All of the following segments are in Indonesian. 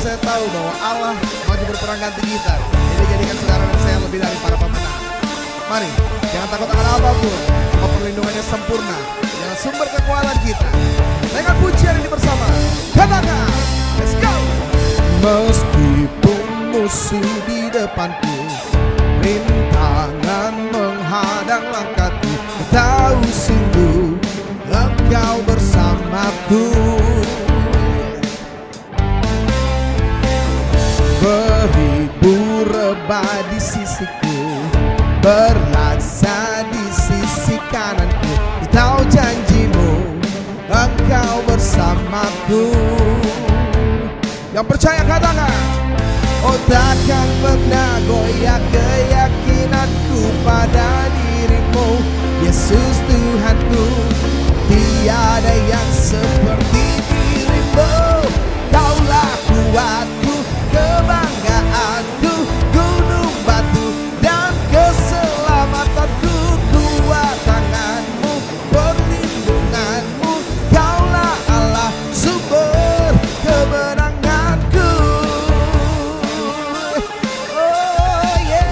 saya tahu bahwa Allah maju berperang ganti kita. Jadi jadikan saudara dan saya lebih dari para pemenang. Mari, jangan takut akan apapun. Perlindungannya sempurna. Jangan sumber kekuatan kita. Dengan pujian ini bersama. Katakan, let's go. Meskipun musuh di depanku, rintangan menghadang langkahku, tahu sungguh Engkau bersamaku. Beribu rebah di sisiku, berlaksa di sisi kananku. Tahu janjimu, Engkau bersamaku. Yang percaya katakan, oh takkan pernah goyah keyakinanku pada dirimu, Yesus Tuhanku. Tiada yang seperti dirimu. Kaulah kuatku, kebanggaanku, gunung batu dan keselamatanku. Kuat tanganmu, perlindunganmu, Kaulah Allah, sumber kemenanganku. Oh yeah.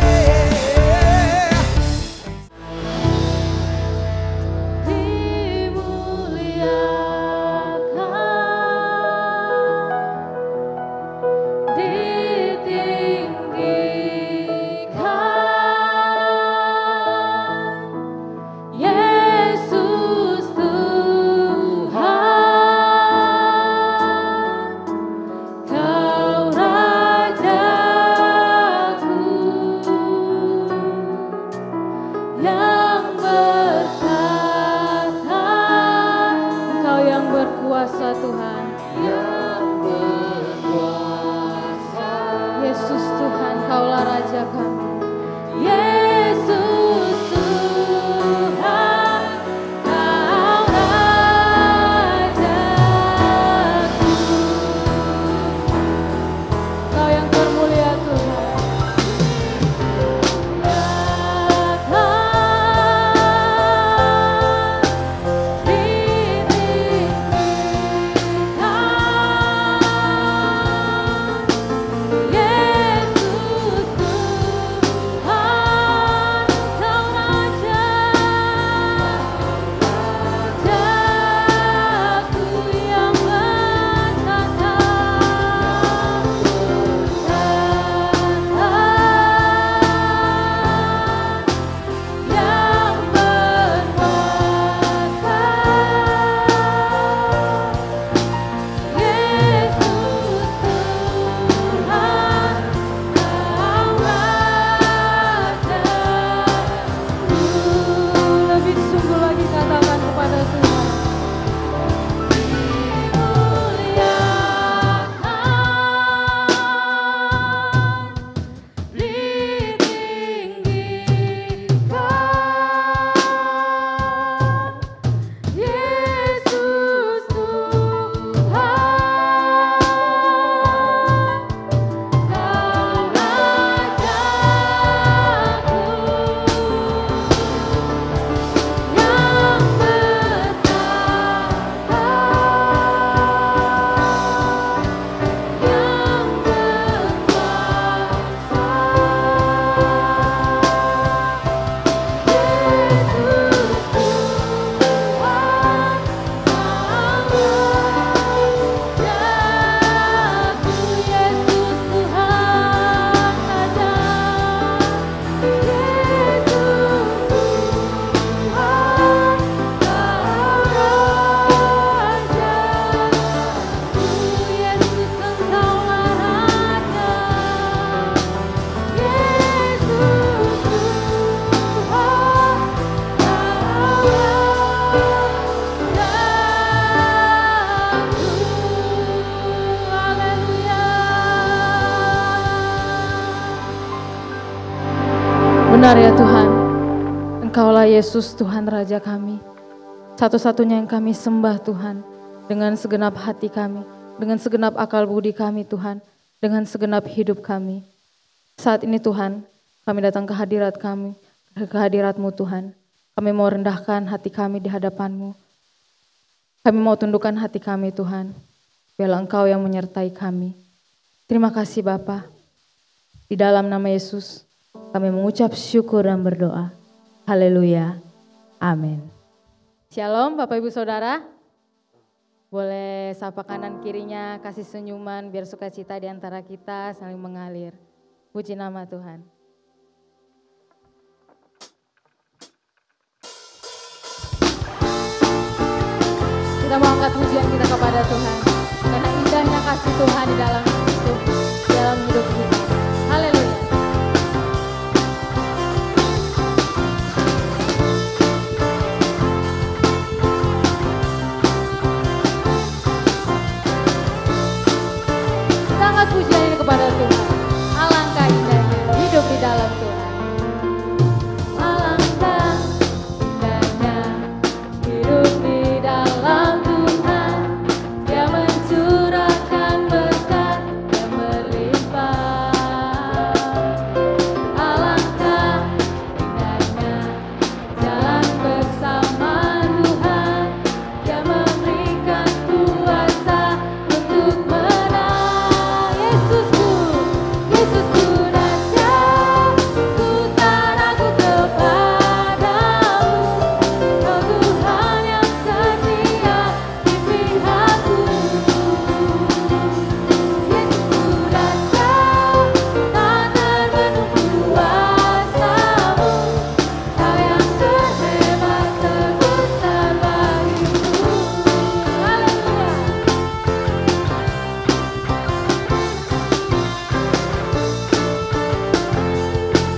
Benar ya Tuhan, Engkaulah Yesus Tuhan Raja kami, satu-satunya yang kami sembah Tuhan, dengan segenap hati kami, dengan segenap akal budi kami Tuhan, dengan segenap hidup kami. Saat ini Tuhan, kami datang ke hadirat kami, ke hadirat-Mu Tuhan. Kami mau rendahkan hati kami di hadapan-Mu. Kami mau tundukkan hati kami Tuhan, biarlah Engkau yang menyertai kami. Terima kasih Bapa. Di dalam nama Yesus kami mengucap syukur dan berdoa. Haleluya. Amin. Shalom Bapak Ibu Saudara. Boleh sapa kanan kirinya, kasih senyuman biar sukacita di antara kita saling mengalir. Puji nama Tuhan. Kita mau angkat pujian kita kepada Tuhan. Karena indahnya kasih Tuhan di dalam hidup kita. Haleluya. Sangat pujian ini kepada Tuhan. Alangkah indahnya hidup di dalam Tuhan. Alangkah indahnya hidup di dalam Tuhan. Dia mencurahkan berkat yang berlimpah. Alangkah indahnya jalan bersama Tuhan. Dia memberikan kuasa untuk menang. Yesusku, Yesusku dahsyat, ku tak ragu kepadamu. Kau Tuhan yang setia di pihakku. Yesusku dahsyat, tak terbendung kuasa-Mu. Kau yang terhebat, terbesar bagiku. Haleluya.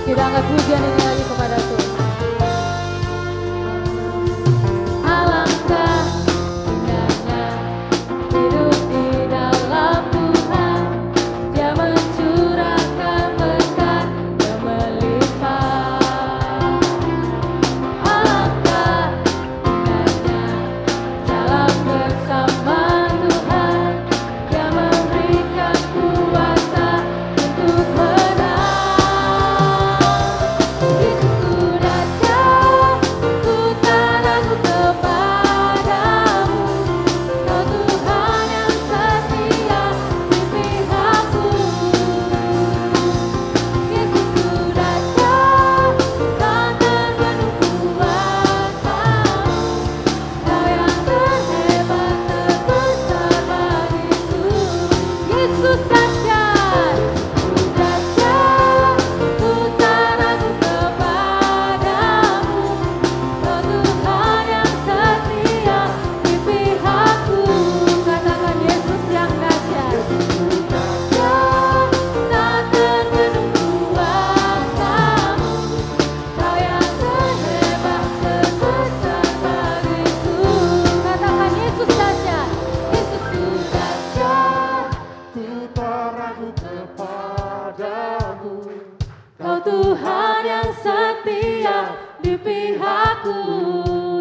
Kita angkat pujian ini lagi kepada Tuhan. Alangkah indahnya hidup di dalam Tuhan. Dia mencurahkan berkat yang melimpah. Alangkah indahnya jalan bersama Tuhan. Dia memberikan kuasa untuk menang. Yesusku dahsyat, ku tak ragu kepadamu. Kau Tuhan yang setia di pihakku. Yesusku dahsyat, tak terbendung kuasa-Mu. Kau yang terhebat, terbesar bagiku. Yesus dahsyat, ku tak ragu kepadamu. Kau Tuhan yang setia di pihakku. Katakan Yesus yang dahsyat. Dahsyat, tak terbendung kuasa-Mu. Kau yang terhebat, terbesar bagiku. Katakan Yesus dahsyat. Yesusku dahsyat, Ku tak ragu kepadamu. Kau Tuhan yang setia di pihakku.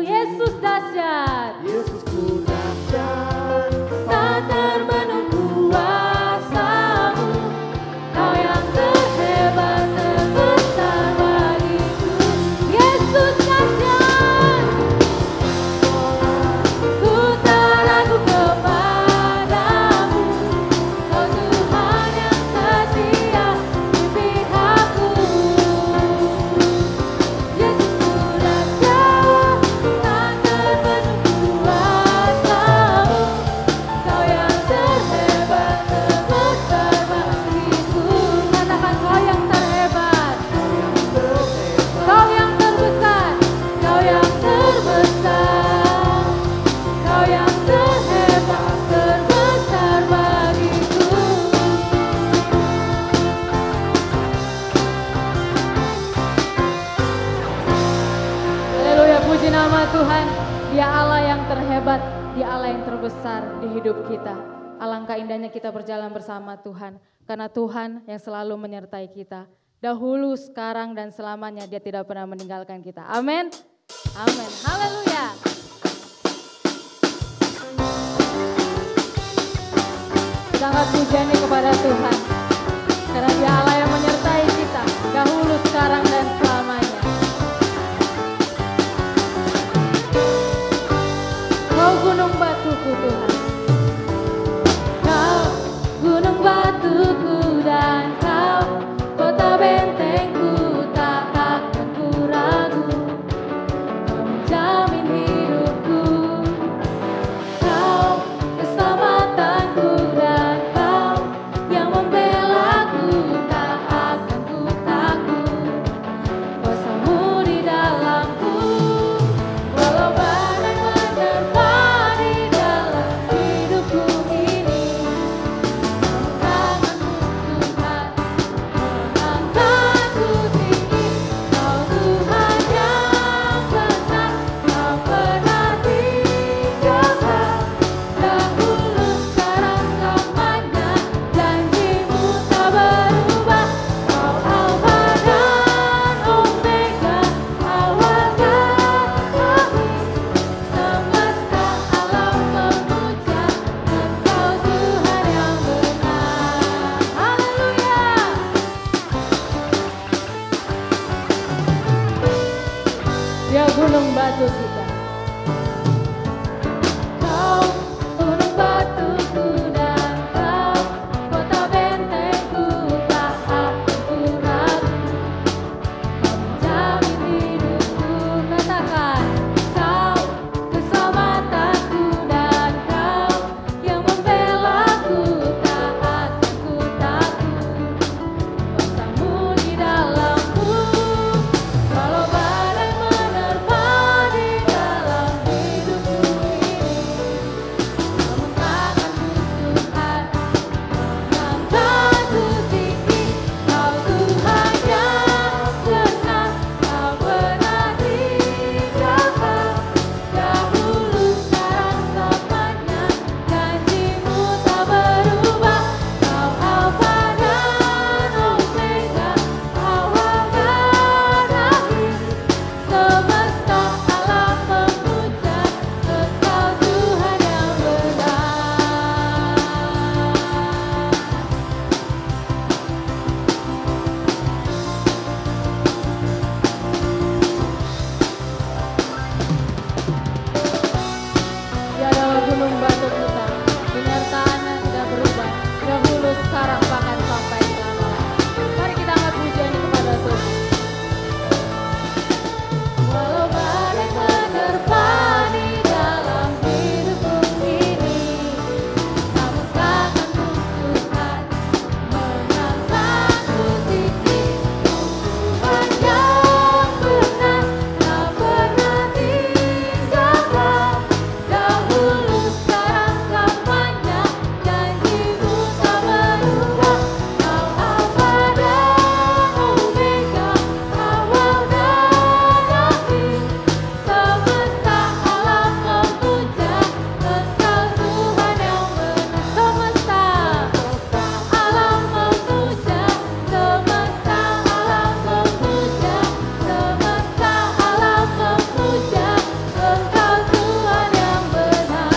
Yesus dahsyat, Yesusku dahsyat, tak terbendung kuasa-Mu. Kau yang terhebat, terbesar bagiku. Yesus dahsyat, ku tak ragu kepadamu. Kau Tuhan yang setia di pihakku. Yesusku dahsyat, tak terbendung kuasa-Mu. Kau yang terhebat, terbesar bagiku. Katakan Kau yang terhebat, Kau yang terbesar, Kau yang terbesar, Kau yang terhebat, terbesar bagiku. Haleluya, puji nama Tuhan. Dia Allah yang terhebat, Dia Allah yang terbesar di hidup kita. Alangkah indahnya kita berjalan bersama Tuhan. Karena Tuhan yang selalu menyertai kita. Dahulu, sekarang, dan selamanya Dia tidak pernah meninggalkan kita. Amin. Amin. Haleluya. Kita angkat pujian kepada Tuhan. Karena Dia Allah yang menyertai kita. Dahulu, sekarang, dan selamanya. Kau gunung batuku Tuhan. Kau gunung batuku. batu kita. Kau gunung batuku dan kau kota bentengku, tak aku ragu. Kau menjamin hidupku, katakan kau keselamatanku dan kau yang membelaku, tak aku takut. Kuasamu di dalamku, walau badai menerpa di dalam hidupku ini. Namun takkanku Tuhan, mengangkatku tinggi. Kau Tuhan yang pernah, kau pernah dijaga. Dahulu, sekarang, selamanya, janjimu tak berubah. Kau Alfa dan Omega, awal dan akhir. Semesta alam memuja Engkau Tuhan yang benar. Dia adalah gunung batu kita, penyertaannya tidak berubah, dahulu, sekarang, bahkan sampai selama-lamanya. Mari kita angkat pujian ini kepada Tuhan. Walau badai menerpa di dalam hidupku ini, namun takkanku Tuhan, mengangkatku tinggi. Tuhan yang benar, tak pernah dijaga. Dahulu, sekarang, selamanya, janjimu tak berubah. Kau Alfa dan Omega, awal dan akhir. Semesta alam memuja Engkau Tuhan yang benar. Semesta alam memuja, semesta alam memuja, semesta alam memuja Engkau Tuhan yang benar.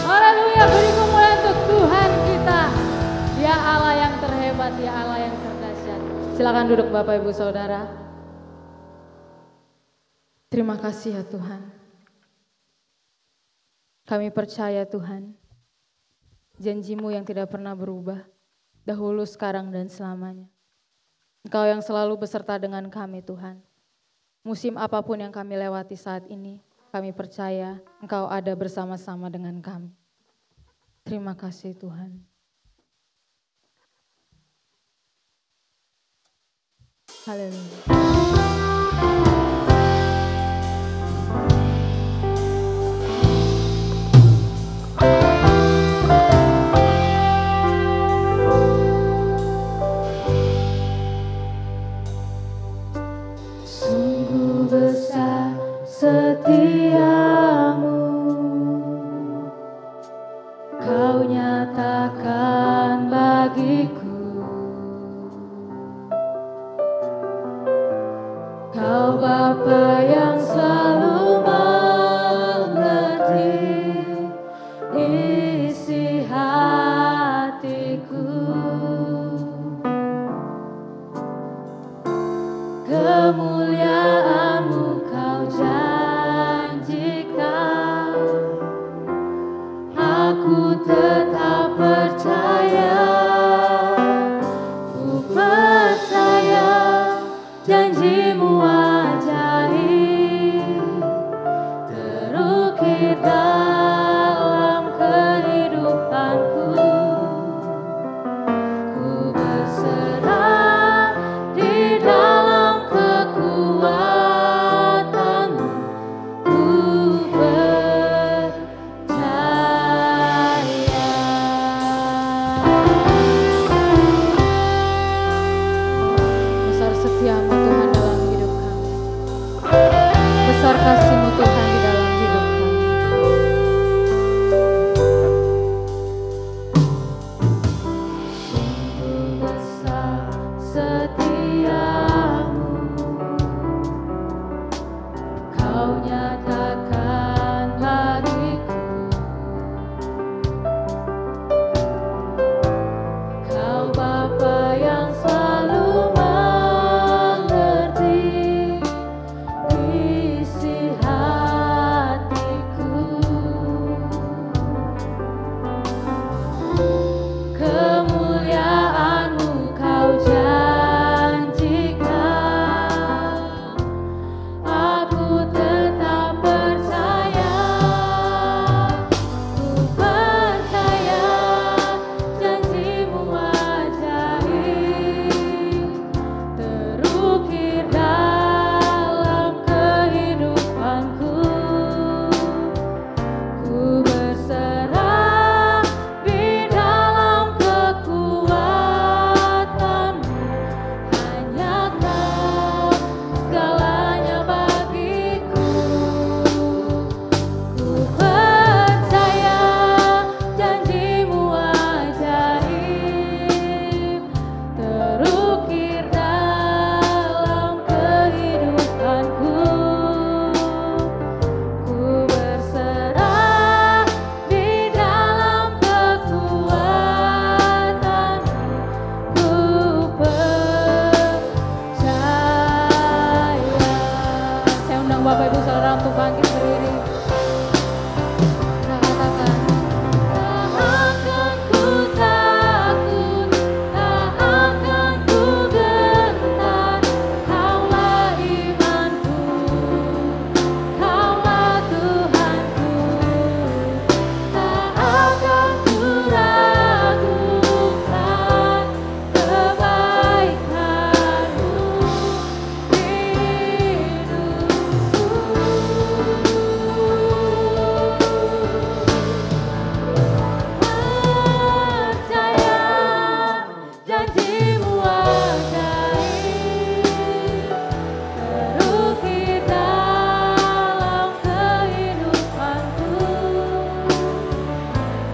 Haleluya, beri kemuliaan untuk Tuhan kita. Dia Allah yang terhebat, Dia Allah yang terdahsyat. Silakan duduk Bapak Ibu Saudara. Terima kasih ya Tuhan. Kami percaya Tuhan, janji-Mu yang tidak pernah berubah, dahulu, sekarang, dan selamanya. Engkau yang selalu beserta dengan kami Tuhan. Musim apapun yang kami lewati saat ini, kami percaya Engkau ada bersama-sama dengan kami. Terima kasih Tuhan. Haleluya. Sungguh besar setiamu, Kau nyatakan bagiku. Kau Bapa yang selalu mengerti isi hatiku. Kemuliaan-Mu Kau janjikan, aku tetap percaya. Ku percaya janji-Mu ajaib, terukir dalam kehidupanku. Ku berserah di dalam kekuatan-Mu. Ku percaya. Besar setia-Mu Tuhan dalam hidup kami. Besar kasih-Mu Tuhan di dalam hidup kami. Sungguh besar setiamu, Kau nyatakan bagiku. Kau Bapa undang Bapak Ibu Saudara untuk bangkit berdiri. Kita katakan, tak akan ku takut, tak akan ku gentar, Kaulah imanku, Kaulah Tuhanku, tak akan ku ragukan kebaikan-Mu percaya janji-Mu ajaib, terukir dalam kehidupanku.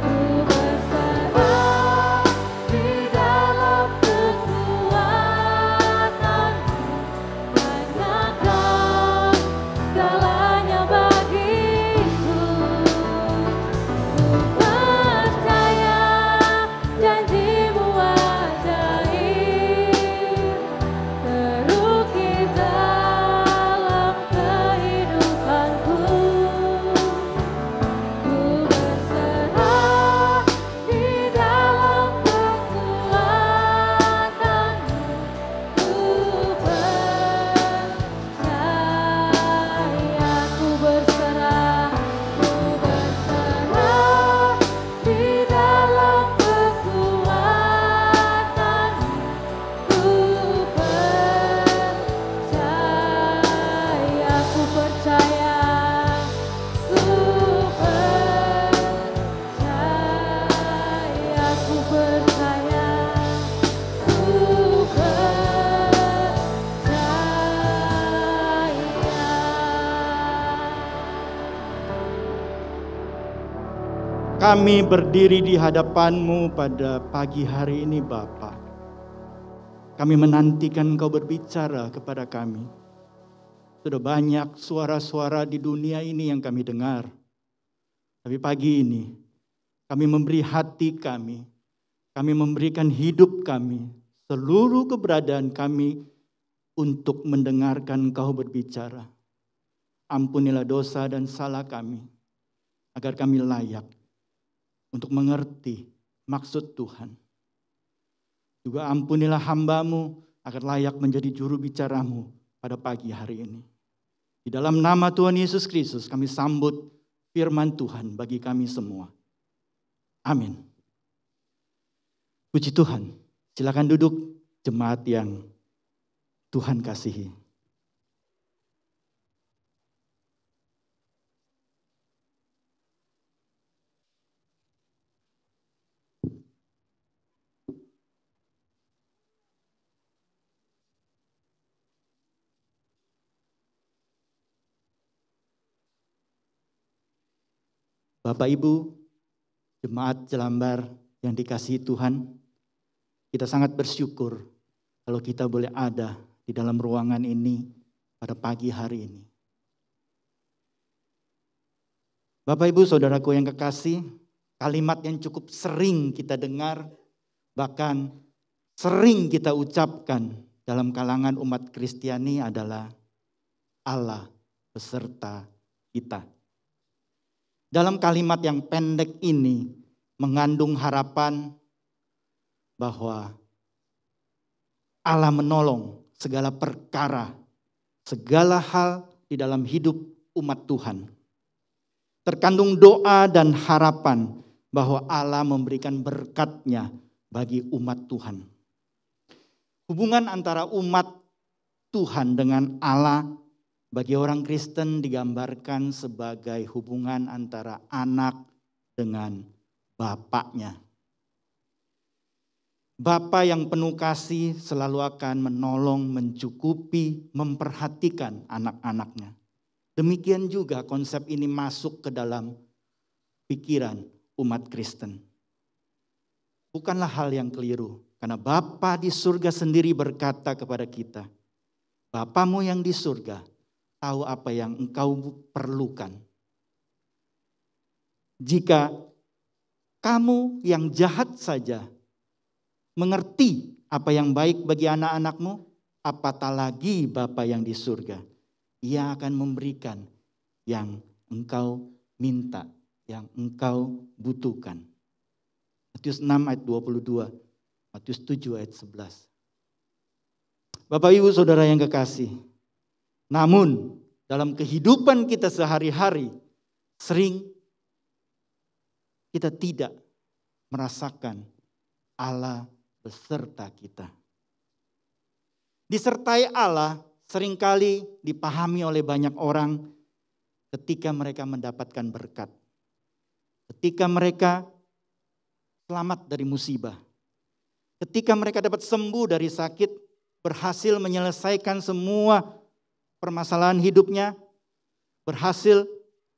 Ku berserah di dalam kekuatan-Mu, tanyakan segalanya bagiku. Ku percaya janji-Mu ajaib, terukir dalam kehidupanku. Ku berserah di dalam kekuatan-Mu. Ku percaya, ku berserah di dalam kekuatan-Mu. Ku percaya, ku percaya, ku percaya, ku percaya, ku percaya. Kami berdiri di hadapan-Mu pada pagi hari ini Bapa. Kami menantikan Engkau berbicara kepada kami. Sudah banyak suara-suara di dunia ini yang kami dengar. Tapi pagi ini kami memberi hati kami memberikan hidup kami, seluruh keberadaan kami untuk mendengarkan Engkau berbicara. Ampunilah dosa dan salah kami, agar kami layak untuk mengerti maksud Tuhan. Juga ampunilah hamba-Mu agar layak menjadi juru bicara-Mu pada pagi hari ini. Di dalam nama Tuhan Yesus Kristus kami sambut firman Tuhan bagi kami semua. Amin. Puji Tuhan. Silakan duduk jemaat yang Tuhan kasihi. Bapak Ibu, jemaat Jelambar yang dikasihi Tuhan, kita sangat bersyukur kalau kita boleh ada di dalam ruangan ini pada pagi hari ini. Bapak Ibu Saudaraku yang kekasih, kalimat yang cukup sering kita dengar, bahkan sering kita ucapkan dalam kalangan umat Kristiani adalah Allah beserta kita. Dalam kalimat yang pendek ini mengandung harapan bahwa Allah menolong segala perkara, segala hal di dalam hidup umat Tuhan. Terkandung doa dan harapan bahwa Allah memberikan berkat-Nya bagi umat Tuhan. Hubungan antara umat Tuhan dengan Allah bagi orang Kristen digambarkan sebagai hubungan antara anak dengan bapaknya. Bapa yang penuh kasih selalu akan menolong, mencukupi, memperhatikan anak-anaknya. Demikian juga konsep ini masuk ke dalam pikiran umat Kristen. Bukanlah hal yang keliru, karena Bapa di surga sendiri berkata kepada kita, Bapamu yang di surga tahu apa yang engkau perlukan. Jika kamu yang jahat saja mengerti apa yang baik bagi anak-anakmu, apatah lagi Bapa yang di surga. Ia akan memberikan yang engkau minta, yang engkau butuhkan. Matius 6 ayat 22, Matius 7 ayat 11. Bapak Ibu Saudara yang kekasih, namun dalam kehidupan kita sehari-hari sering kita tidak merasakan Allah beserta kita. Disertai Allah seringkali dipahami oleh banyak orang ketika mereka mendapatkan berkat. Ketika mereka selamat dari musibah. Ketika mereka dapat sembuh dari sakit, berhasil menyelesaikan semua permasalahan hidupnya, berhasil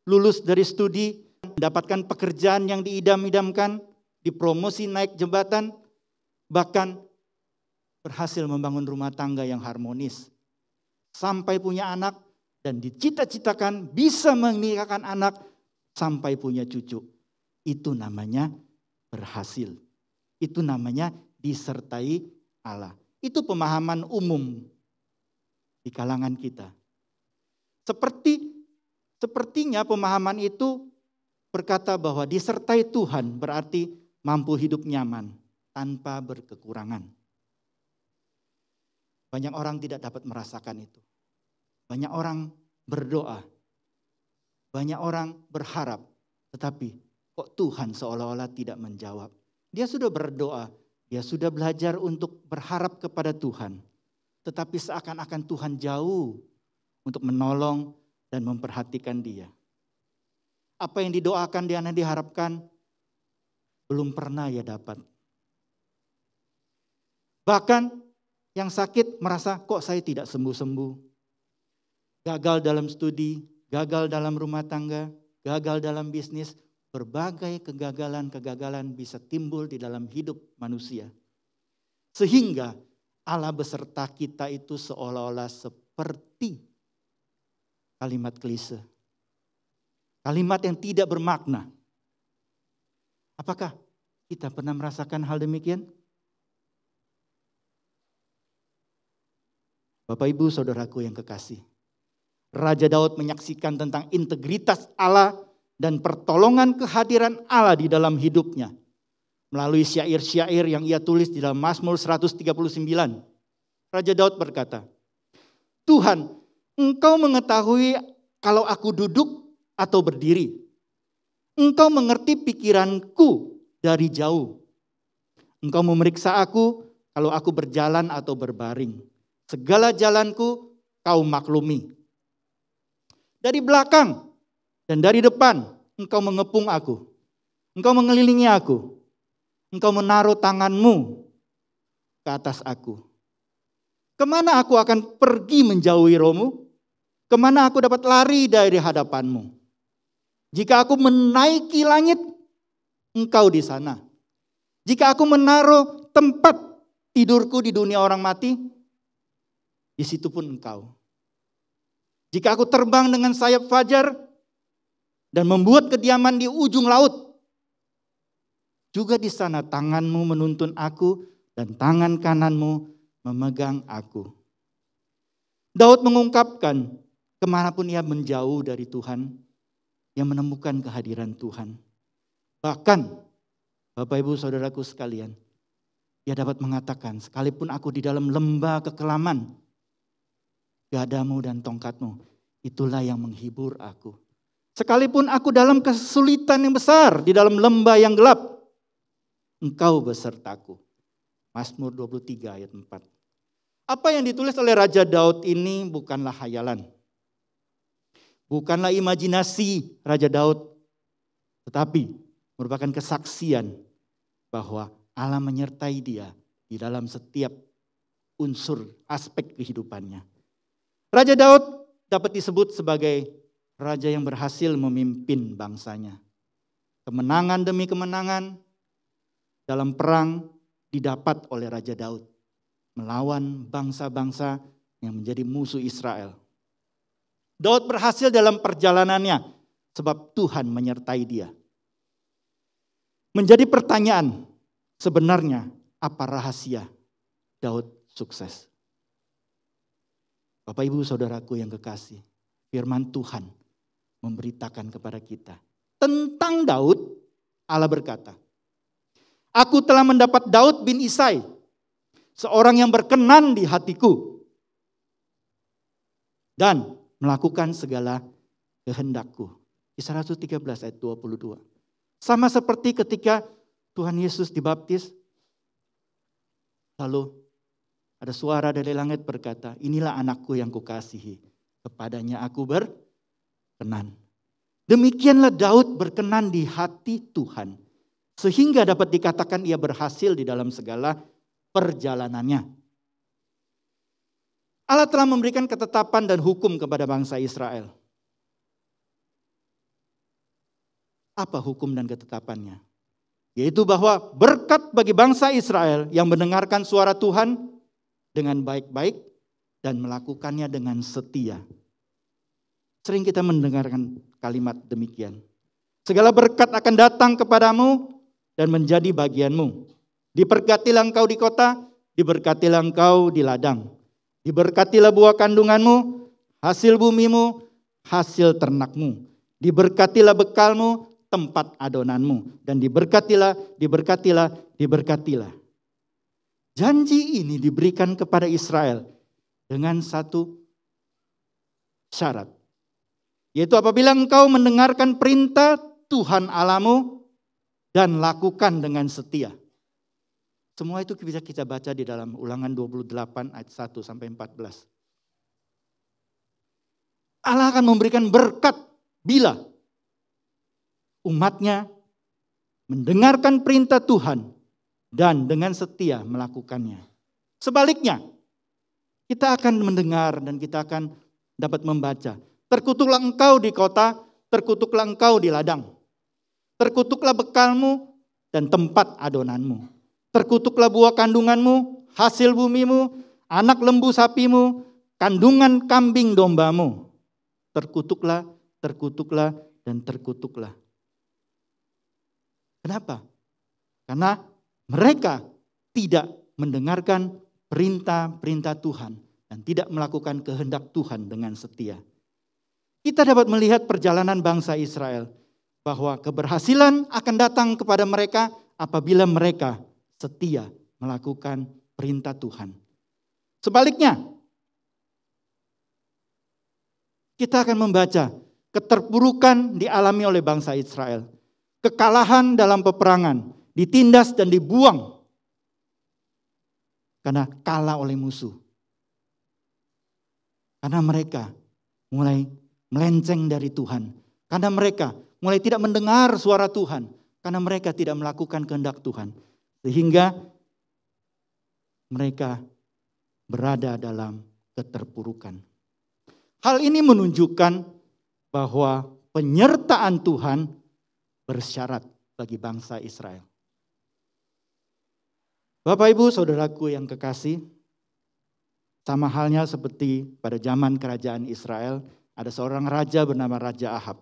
lulus dari studi, mendapatkan pekerjaan yang diidam-idamkan, dipromosi naik jabatan, bahkan berhasil membangun rumah tangga yang harmonis. Sampai punya anak dan dicita-citakan bisa menikahkan anak sampai punya cucu. Itu namanya berhasil. Itu namanya disertai Allah. Itu pemahaman umum di kalangan kita. Sepertinya pemahaman itu berkata bahwa disertai Tuhan berarti mampu hidup nyaman tanpa berkekurangan. Banyak orang tidak dapat merasakan itu. Banyak orang berdoa. Banyak orang berharap. Tetapi kok Tuhan seolah-olah tidak menjawab. Dia sudah berdoa. Dia sudah belajar untuk berharap kepada Tuhan. Tetapi seakan-akan Tuhan jauh untuk menolong dan memperhatikan dia. Apa yang didoakan dan diharapkan belum pernah ia dapat. Bahkan yang sakit merasa kok saya tidak sembuh-sembuh. Gagal dalam studi, gagal dalam rumah tangga, gagal dalam bisnis. Berbagai kegagalan-kegagalan bisa timbul di dalam hidup manusia. Sehingga Allah beserta kita itu seolah-olah seperti kalimat klise. Kalimat yang tidak bermakna. Apakah kita pernah merasakan hal demikian? Bapak Ibu Saudaraku yang kekasih. Raja Daud menyaksikan tentang integritas Allah dan pertolongan kehadiran Allah di dalam hidupnya. Melalui syair-syair yang ia tulis di dalam Mazmur 139. Raja Daud berkata, Tuhan, Engkau mengetahui kalau aku duduk atau berdiri. Engkau mengerti pikiranku dari jauh. Engkau memeriksa aku kalau aku berjalan atau berbaring. Segala jalanku kau maklumi. Dari belakang dan dari depan engkau mengepung aku. Engkau mengelilingi aku. Engkau menaruh tanganmu ke atas aku. Kemana aku akan pergi menjauhi rohmu? Kemana aku dapat lari dari hadapanmu? Jika aku menaiki langit, engkau di sana. Jika aku menaruh tempat tidurku di dunia orang mati, di situ pun engkau. Jika aku terbang dengan sayap fajar dan membuat kediaman di ujung laut, juga di sana tanganmu menuntun aku dan tangan kananmu memegang aku. Daud mengungkapkan kemanapun ia menjauh dari Tuhan, ia menemukan kehadiran Tuhan. Bahkan Bapak Ibu Saudaraku sekalian, ia dapat mengatakan sekalipun aku di dalam lembah kekelaman, gadamu dan tongkatmu, itulah yang menghibur aku. Sekalipun aku dalam kesulitan yang besar, di dalam lembah yang gelap, engkau besertaku. Mazmur 23 ayat 4. Apa yang ditulis oleh Raja Daud ini bukanlah hayalan. Bukanlah imajinasi Raja Daud, tetapi merupakan kesaksian bahwa Allah menyertai dia di dalam setiap unsur aspek kehidupannya. Raja Daud dapat disebut sebagai raja yang berhasil memimpin bangsanya. Kemenangan demi kemenangan dalam perang didapat oleh Raja Daud melawan bangsa-bangsa yang menjadi musuh Israel. Daud berhasil dalam perjalanannya sebab Tuhan menyertai dia. Menjadi pertanyaan, sebenarnya apa rahasia Daud sukses? Bapak Ibu Saudaraku yang kekasih, firman Tuhan memberitakan kepada kita. Tentang Daud, Allah berkata, aku telah mendapat Daud bin Isai, seorang yang berkenan di hatiku dan melakukan segala kehendakku. Kisah Rasul 13 ayat 22. Sama seperti ketika Tuhan Yesus dibaptis, lalu ada suara dari langit berkata, inilah anakku yang kukasihi, kepadanya aku berkenan. Demikianlah Daud berkenan di hati Tuhan, sehingga dapat dikatakan ia berhasil di dalam segala perjalanannya. Allah telah memberikan ketetapan dan hukum kepada bangsa Israel. Apa hukum dan ketetapannya? Yaitu bahwa berkat bagi bangsa Israel yang mendengarkan suara Tuhan dengan baik-baik dan melakukannya dengan setia. Sering kita mendengarkan kalimat demikian. Segala berkat akan datang kepadamu dan menjadi bagianmu. Diberkatilah engkau di kota, diberkatilah engkau di ladang. Diberkatilah buah kandunganmu, hasil bumimu, hasil ternakmu. Diberkatilah bekalmu, tempat adonanmu. Dan diberkatilah. Janji ini diberikan kepada Israel dengan satu syarat. Yaitu apabila engkau mendengarkan perintah Tuhan Allahmu dan lakukan dengan setia. Semua itu bisa kita baca di dalam Ulangan 28 ayat 1 sampai 14. Allah akan memberikan berkat bila umatnya mendengarkan perintah Tuhan dan dengan setia melakukannya. Sebaliknya, kita akan mendengar dan kita akan dapat membaca. Terkutuklah engkau di kota, terkutuklah engkau di ladang. Terkutuklah bekalmu dan tempat adonanmu. Terkutuklah buah kandunganmu, hasil bumimu, anak lembu sapimu, kandungan kambing dombamu. Terkutuklah, terkutuklah, dan terkutuklah. Kenapa? Karena mereka tidak mendengarkan perintah-perintah Tuhan dan tidak melakukan kehendak Tuhan dengan setia. Kita dapat melihat perjalanan bangsa Israel bahwa keberhasilan akan datang kepada mereka apabila mereka setia melakukan perintah Tuhan. Sebaliknya, kita akan membaca keterpurukan dialami oleh bangsa Israel. Kekalahan dalam peperangan, ditindas dan dibuang karena kalah oleh musuh. Karena mereka mulai melenceng dari Tuhan. Karena mereka mulai tidak mendengar suara Tuhan. Karena mereka tidak melakukan kehendak Tuhan. Sehingga mereka berada dalam keterpurukan. Hal ini menunjukkan bahwa penyertaan Tuhan bersyarat bagi bangsa Israel. Bapak Ibu saudaraku yang kekasih, sama halnya seperti pada zaman kerajaan Israel, ada seorang raja bernama Raja Ahab.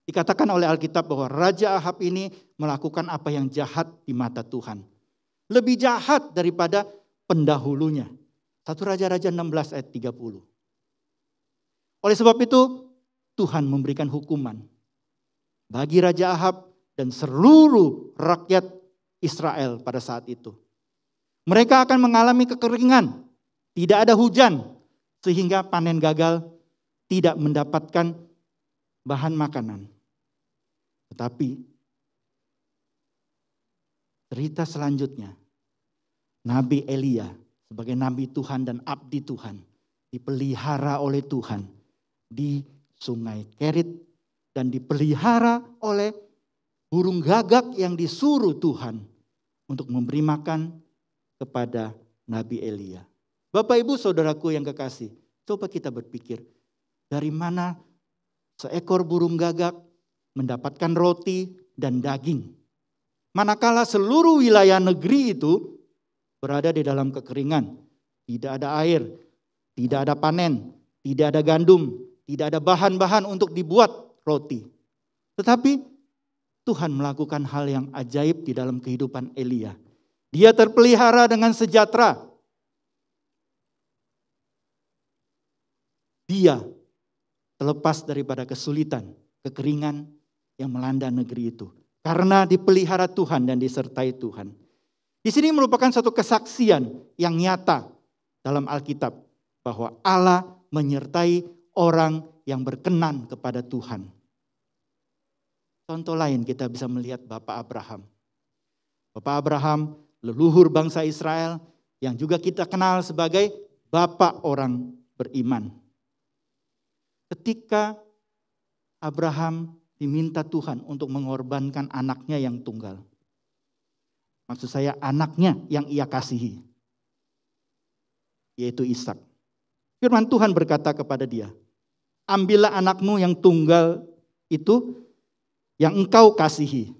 Dikatakan oleh Alkitab bahwa Raja Ahab ini melakukan apa yang jahat di mata Tuhan. Lebih jahat daripada pendahulunya. 1 Raja-Raja 16 ayat 30. Oleh sebab itu Tuhan memberikan hukuman bagi Raja Ahab dan seluruh rakyat Israel pada saat itu. Mereka akan mengalami kekeringan, tidak ada hujan, sehingga panen gagal, tidak mendapatkan bahan makanan. Tetapi cerita selanjutnya, Nabi Elia sebagai Nabi Tuhan dan abdi Tuhan dipelihara oleh Tuhan di Sungai Kerit dan dipelihara oleh burung gagak yang disuruh Tuhan untuk memberi makan kepada Nabi Elia. Bapak Ibu saudaraku yang kekasih, coba kita berpikir dari mana seekor burung gagak mendapatkan roti dan daging. Manakala seluruh wilayah negeri itu berada di dalam kekeringan. Tidak ada air, tidak ada panen, tidak ada gandum, tidak ada bahan-bahan untuk dibuat roti. Tetapi Tuhan melakukan hal yang ajaib di dalam kehidupan Elia. Dia terpelihara dengan sejahtera. Dia terlepas daripada kesulitan, kekeringan yang melanda negeri itu. Karena dipelihara Tuhan dan disertai Tuhan. Di sini merupakan satu kesaksian yang nyata dalam Alkitab bahwa Allah menyertai orang yang berkenan kepada Tuhan. Contoh lain kita bisa melihat Bapak Abraham. Bapak Abraham, leluhur bangsa Israel yang juga kita kenal sebagai Bapak orang beriman. Ketika Abraham diminta Tuhan untuk mengorbankan anaknya yang tunggal. Maksud saya anaknya yang ia kasihi. Yaitu Ishak. Firman Tuhan berkata kepada dia, ambillah anakmu yang tunggal itu yang engkau kasihi.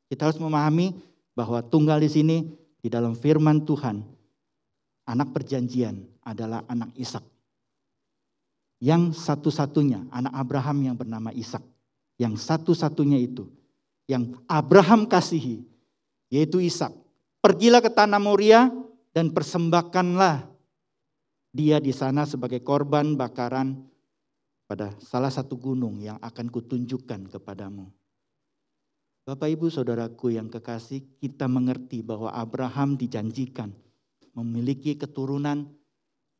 Kita harus memahami bahwa tunggal di sini di dalam firman Tuhan, anak perjanjian adalah anak Ishak. Yang satu-satunya anak Abraham yang bernama Ishak. Yang satu-satunya itu yang Abraham kasihi, yaitu Ishak. Pergilah ke tanah Moria dan persembahkanlah dia di sana sebagai korban bakaran pada salah satu gunung yang akan kutunjukkan kepadamu. Bapak Ibu Saudaraku yang kekasih, kita mengerti bahwa Abraham dijanjikan memiliki keturunan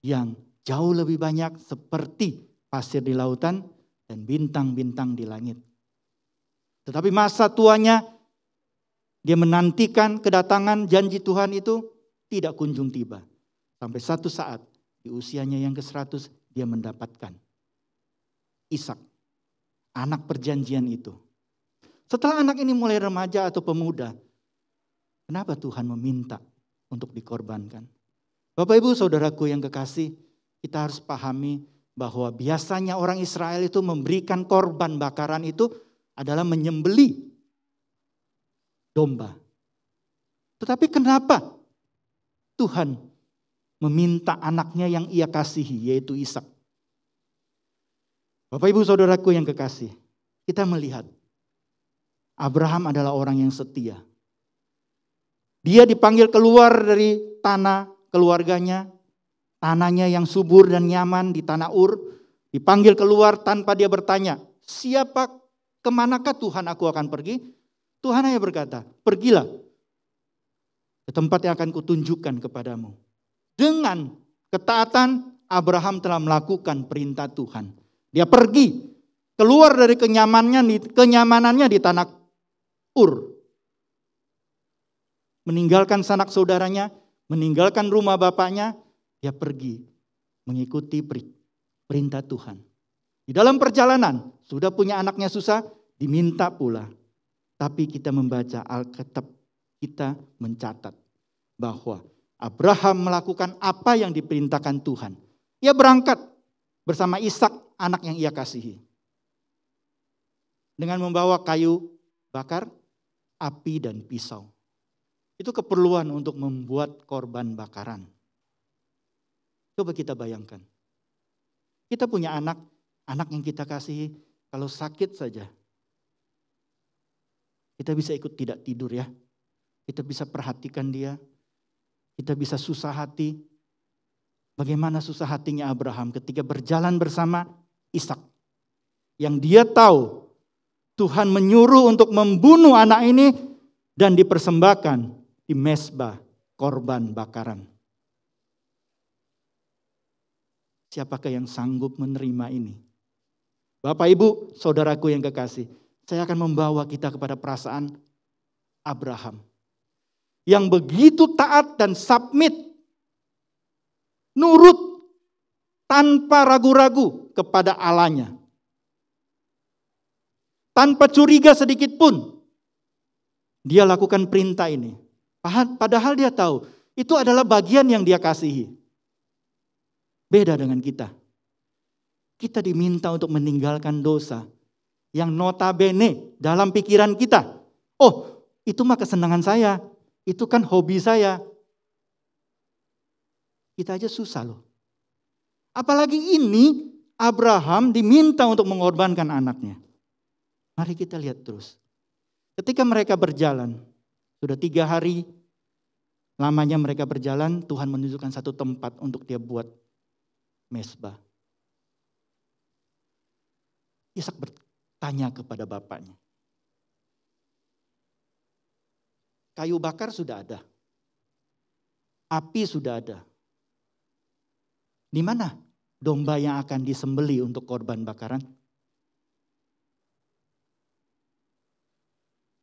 yang jauh lebih banyak seperti pasir di lautan dan bintang-bintang di langit. Tetapi masa tuanya dia menantikan kedatangan janji Tuhan itu tidak kunjung tiba. Sampai satu saat di usianya yang ke-100 dia mendapatkan Ishak, anak perjanjian itu. Setelah anak ini mulai remaja atau pemuda, kenapa Tuhan meminta untuk dikorbankan? Bapak Ibu Saudaraku yang kekasih, kita harus pahami bahwa biasanya orang Israel itu memberikan korban bakaran itu adalah menyembelih domba. Tetapi kenapa Tuhan meminta anaknya yang ia kasihi, yaitu Ishak? Bapak Ibu Saudaraku yang kekasih, kita melihat Abraham adalah orang yang setia. Dia dipanggil keluar dari tanah keluarganya, tanahnya yang subur dan nyaman di tanah Ur, dipanggil keluar tanpa dia bertanya, siapa, kemanakah Tuhan aku akan pergi? Tuhan hanya berkata, pergilah ke tempat yang akan kutunjukkan kepadamu. Dengan ketaatan Abraham telah melakukan perintah Tuhan. Dia pergi, keluar dari kenyamanannya di tanah Ur. Meninggalkan sanak saudaranya, meninggalkan rumah bapaknya, dia pergi mengikuti perintah Tuhan. Di dalam perjalanan, sudah punya anaknya susah, diminta pula. Tapi kita membaca Alkitab, kita mencatat bahwa Abraham melakukan apa yang diperintahkan Tuhan. Ia berangkat bersama Ishak, anak yang ia kasihi. Dengan membawa kayu bakar, api dan pisau. Itu keperluan untuk membuat korban bakaran. Coba kita bayangkan. Kita punya anak yang kita kasihi, kalau sakit saja, kita bisa ikut tidak tidur ya. Kita bisa perhatikan dia. Kita bisa susah hati. Bagaimana susah hatinya Abraham ketika berjalan bersama Ishak. Yang dia tahu Tuhan menyuruh untuk membunuh anak ini dan dipersembahkan di mezbah korban bakaran. Siapakah yang sanggup menerima ini? Bapak Ibu, saudaraku yang kekasih, saya akan membawa kita kepada perasaan Abraham. Yang begitu taat dan submit, nurut tanpa ragu-ragu kepada Allahnya. Tanpa curiga sedikit pun, dia lakukan perintah ini. Padahal dia tahu, itu adalah bagian yang dia kasihi. Beda dengan kita. Kita diminta untuk meninggalkan dosa yang notabene dalam pikiran kita. Oh, itu mah kesenangan saya. Itu kan hobi saya. Kita aja susah loh. Apalagi ini Abraham diminta untuk mengorbankan anaknya. Mari kita lihat terus. Ketika mereka berjalan, sudah 3 hari lamanya mereka berjalan, Tuhan menunjukkan satu tempat untuk dia buat mezbah. Ishak bertanya kepada bapaknya. Kayu bakar sudah ada. Api sudah ada. Di mana domba yang akan disembeli untuk korban bakaran?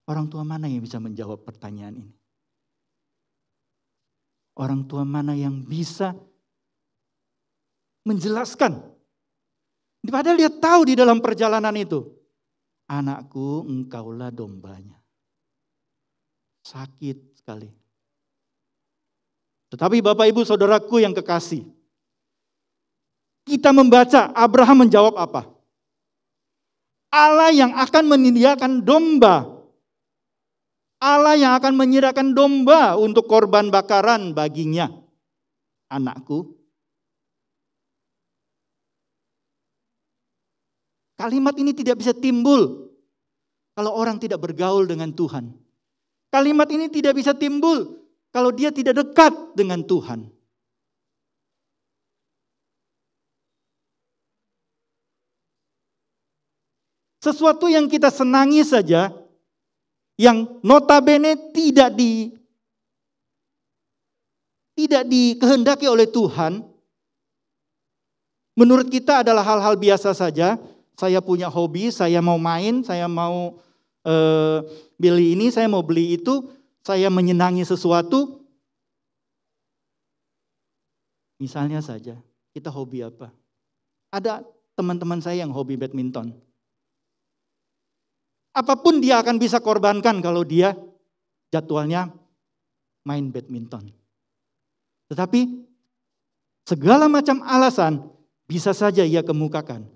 Orang tua mana yang bisa menjawab pertanyaan ini? Orang tua mana yang bisa menjelaskan? Padahal dia tahu di dalam perjalanan itu. Anakku, engkaulah dombanya. Sakit sekali. Tetapi Bapak Ibu Saudaraku yang kekasih. Kita membaca Abraham menjawab apa? Allah yang akan menyediakan domba. Allah yang akan menyediakan domba untuk korban bakaran baginya. Anakku. Kalimat ini tidak bisa timbul kalau orang tidak bergaul dengan Tuhan. Kalimat ini tidak bisa timbul kalau dia tidak dekat dengan Tuhan. Sesuatu yang kita senangi saja, yang notabene tidak dikehendaki oleh Tuhan, menurut kita adalah hal-hal biasa saja. Saya punya hobi, saya mau main, saya mau beli ini, saya mau beli itu, saya menyenangi sesuatu. Misalnya saja, kita hobi apa? Ada teman-teman saya yang hobi badminton. Apapun dia akan bisa korbankan kalau dia jadwalnya main badminton. Tetapi segala macam alasan bisa saja ia kemukakan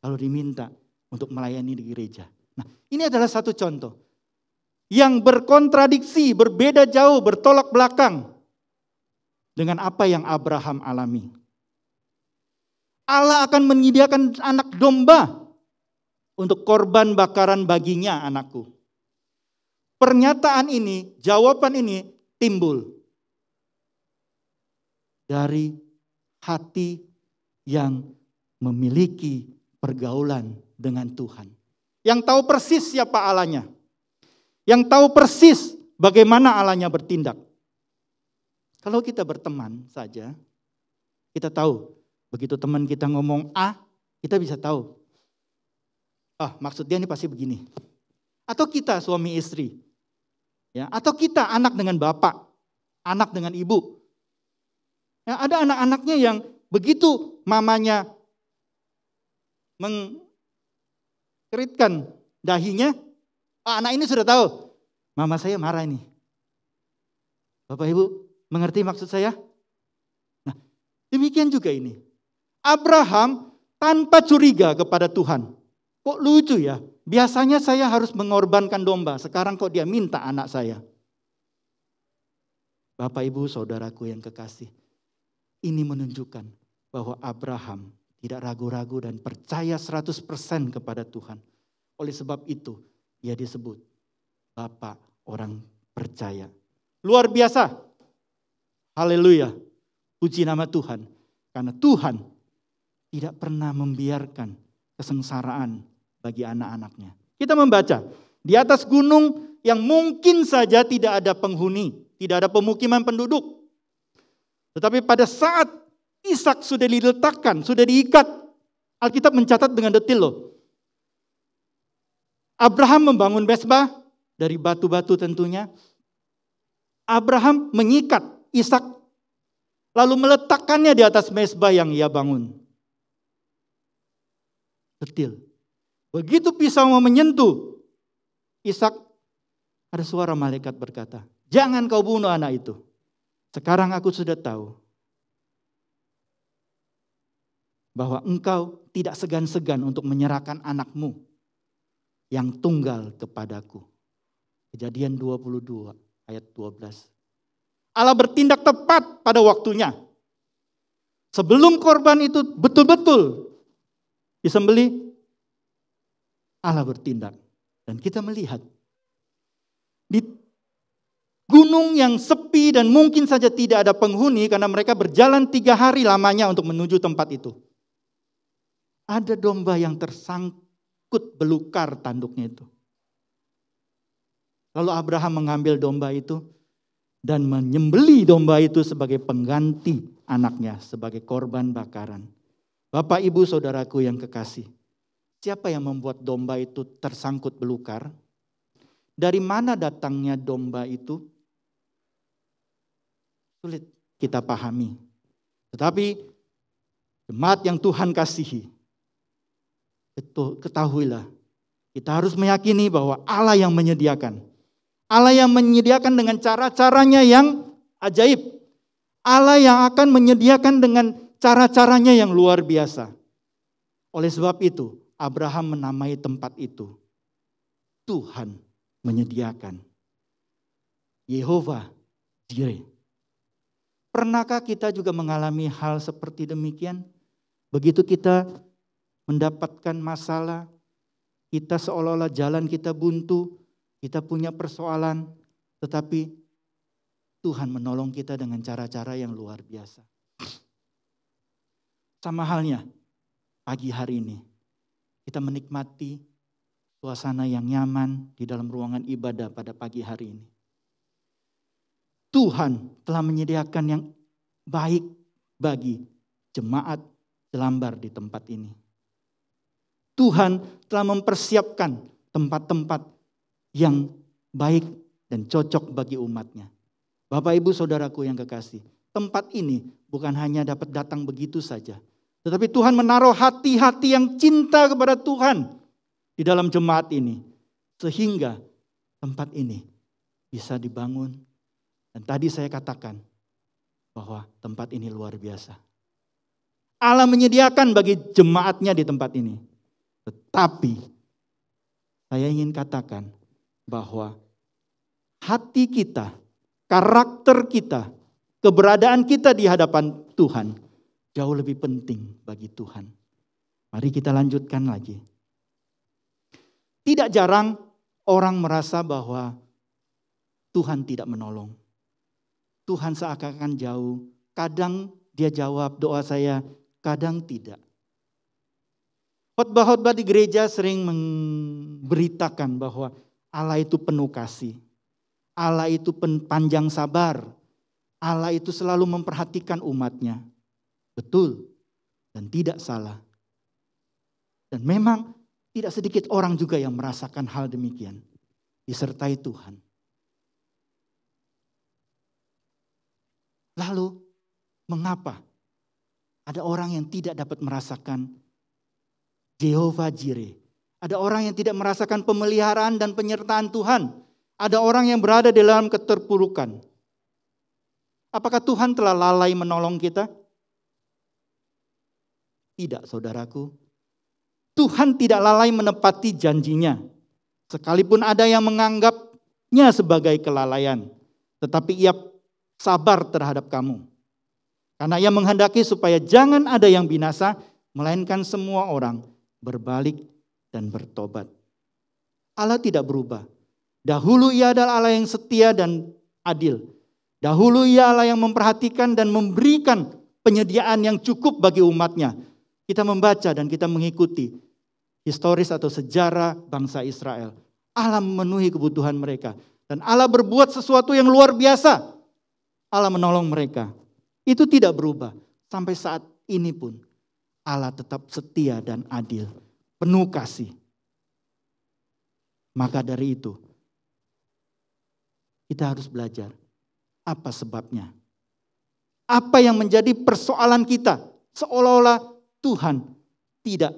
kalau diminta untuk melayani di gereja. Nah, ini adalah satu contoh yang berkontradiksi, berbeda jauh, bertolak belakang dengan apa yang Abraham alami. Allah akan menyediakan anak domba untuk korban bakaran baginya, anakku. Pernyataan ini, jawaban ini timbul dari hati yang memiliki pergaulan dengan Tuhan. Yang tahu persis siapa Allahnya. Yang tahu persis bagaimana Allahnya bertindak. Kalau kita berteman saja, kita tahu. Begitu teman kita ngomong A, kita bisa tahu. Maksud dia ini pasti begini. Atau kita suami istri. Ya, atau kita anak dengan bapak. Anak dengan ibu. Ya, ada anak-anaknya yang begitu mamanya mengkeritkan dahinya, anak ini sudah tahu, mama saya marah ini. Bapak Ibu mengerti maksud saya? Nah, demikian juga ini. Abraham tanpa curiga kepada Tuhan. Kok lucu ya, biasanya saya harus mengorbankan domba, sekarang kok dia minta anak saya. Bapak Ibu Saudaraku yang kekasih, ini menunjukkan bahwa Abraham tidak ragu-ragu dan percaya 100% kepada Tuhan. Oleh sebab itu, ia disebut Bapak orang percaya. Luar biasa. Haleluya. Puji nama Tuhan. Karena Tuhan tidak pernah membiarkan kesengsaraan bagi anak-anaknya. Kita membaca, di atas gunung yang mungkin saja tidak ada penghuni, tidak ada pemukiman penduduk. Tetapi pada saat Ishak sudah diletakkan, sudah diikat. Alkitab mencatat dengan detil loh. Abraham membangun mezbah dari batu-batu tentunya. Abraham mengikat Ishak lalu meletakkannya di atas mezbah yang ia bangun. Detil. Begitu pisau mau menyentuh Ishak, ada suara malaikat berkata, "Jangan kau bunuh anak itu. Sekarang aku sudah tahu bahwa engkau tidak segan-segan untuk menyerahkan anakmu yang tunggal kepadaku." Kejadian 22 ayat 12. Allah bertindak tepat pada waktunya. Sebelum korban itu betul-betul disembelih, Allah bertindak. Dan kita melihat di gunung yang sepi dan mungkin saja tidak ada penghuni karena mereka berjalan 3 hari lamanya untuk menuju tempat itu. Ada domba yang tersangkut belukar tanduknya itu. Lalu Abraham mengambil domba itu dan menyembeli domba itu sebagai pengganti anaknya, sebagai korban bakaran. Bapak, Ibu, Saudaraku yang kekasih, siapa yang membuat domba itu tersangkut belukar? Dari mana datangnya domba itu? Sulit kita pahami. Tetapi jemaat yang Tuhan kasihi, ketahuilah, kita harus meyakini bahwa Allah yang menyediakan. Allah yang menyediakan dengan cara-caranya yang ajaib. Allah yang akan menyediakan dengan cara-caranya yang luar biasa. Oleh sebab itu, Abraham menamai tempat itu Tuhan menyediakan. Yehova Jireh. Pernahkah kita juga mengalami hal seperti demikian? Begitu kita mendapatkan masalah, kita seolah-olah jalan kita buntu, kita punya persoalan, tetapi Tuhan menolong kita dengan cara-cara yang luar biasa. Sama halnya pagi hari ini, kita menikmati suasana yang nyaman di dalam ruangan ibadah pada pagi hari ini. Tuhan telah menyediakan yang baik bagi jemaat Jelambar di tempat ini. Tuhan telah mempersiapkan tempat-tempat yang baik dan cocok bagi umatnya. Bapak, Ibu, Saudaraku yang kekasih, tempat ini bukan hanya dapat datang begitu saja, tetapi Tuhan menaruh hati-hati yang cinta kepada Tuhan di dalam jemaat ini, sehingga tempat ini bisa dibangun. Dan tadi saya katakan bahwa tempat ini luar biasa. Allah menyediakan bagi jemaatnya di tempat ini. Tetapi saya ingin katakan bahwa hati kita, karakter kita, keberadaan kita di hadapan Tuhan jauh lebih penting bagi Tuhan. Mari kita lanjutkan lagi. Tidak jarang orang merasa bahwa Tuhan tidak menolong. Tuhan seakan-akan jauh. Kadang dia jawab doa saya, kadang tidak. Khotbah-khotbah di gereja sering memberitakan bahwa Allah itu penuh kasih. Allah itu panjang sabar. Allah itu selalu memperhatikan umatnya. Betul dan tidak salah. Dan memang tidak sedikit orang juga yang merasakan hal demikian. Disertai Tuhan. Lalu mengapa ada orang yang tidak dapat merasakan Jehovah Jireh? Ada orang yang tidak merasakan pemeliharaan dan penyertaan Tuhan. Ada orang yang berada di dalam keterpurukan. Apakah Tuhan telah lalai menolong kita? Tidak, saudaraku. Tuhan tidak lalai menepati janjinya. Sekalipun ada yang menganggapnya sebagai kelalaian. Tetapi ia sabar terhadap kamu. Karena ia menghendaki supaya jangan ada yang binasa, melainkan semua orang berbalik dan bertobat. Allah tidak berubah. Dahulu ia adalah Allah yang setia dan adil. Dahulu ia Allah yang memperhatikan dan memberikan penyediaan yang cukup bagi umatnya. Kita membaca dan kita mengikuti historis atau sejarah bangsa Israel. Allah memenuhi kebutuhan mereka. Dan Allah berbuat sesuatu yang luar biasa. Allah menolong mereka. Itu tidak berubah. Sampai saat ini pun Allah tetap setia dan adil. Penuh kasih. Maka dari itu kita harus belajar apa sebabnya. Apa yang menjadi persoalan kita seolah-olah Tuhan tidak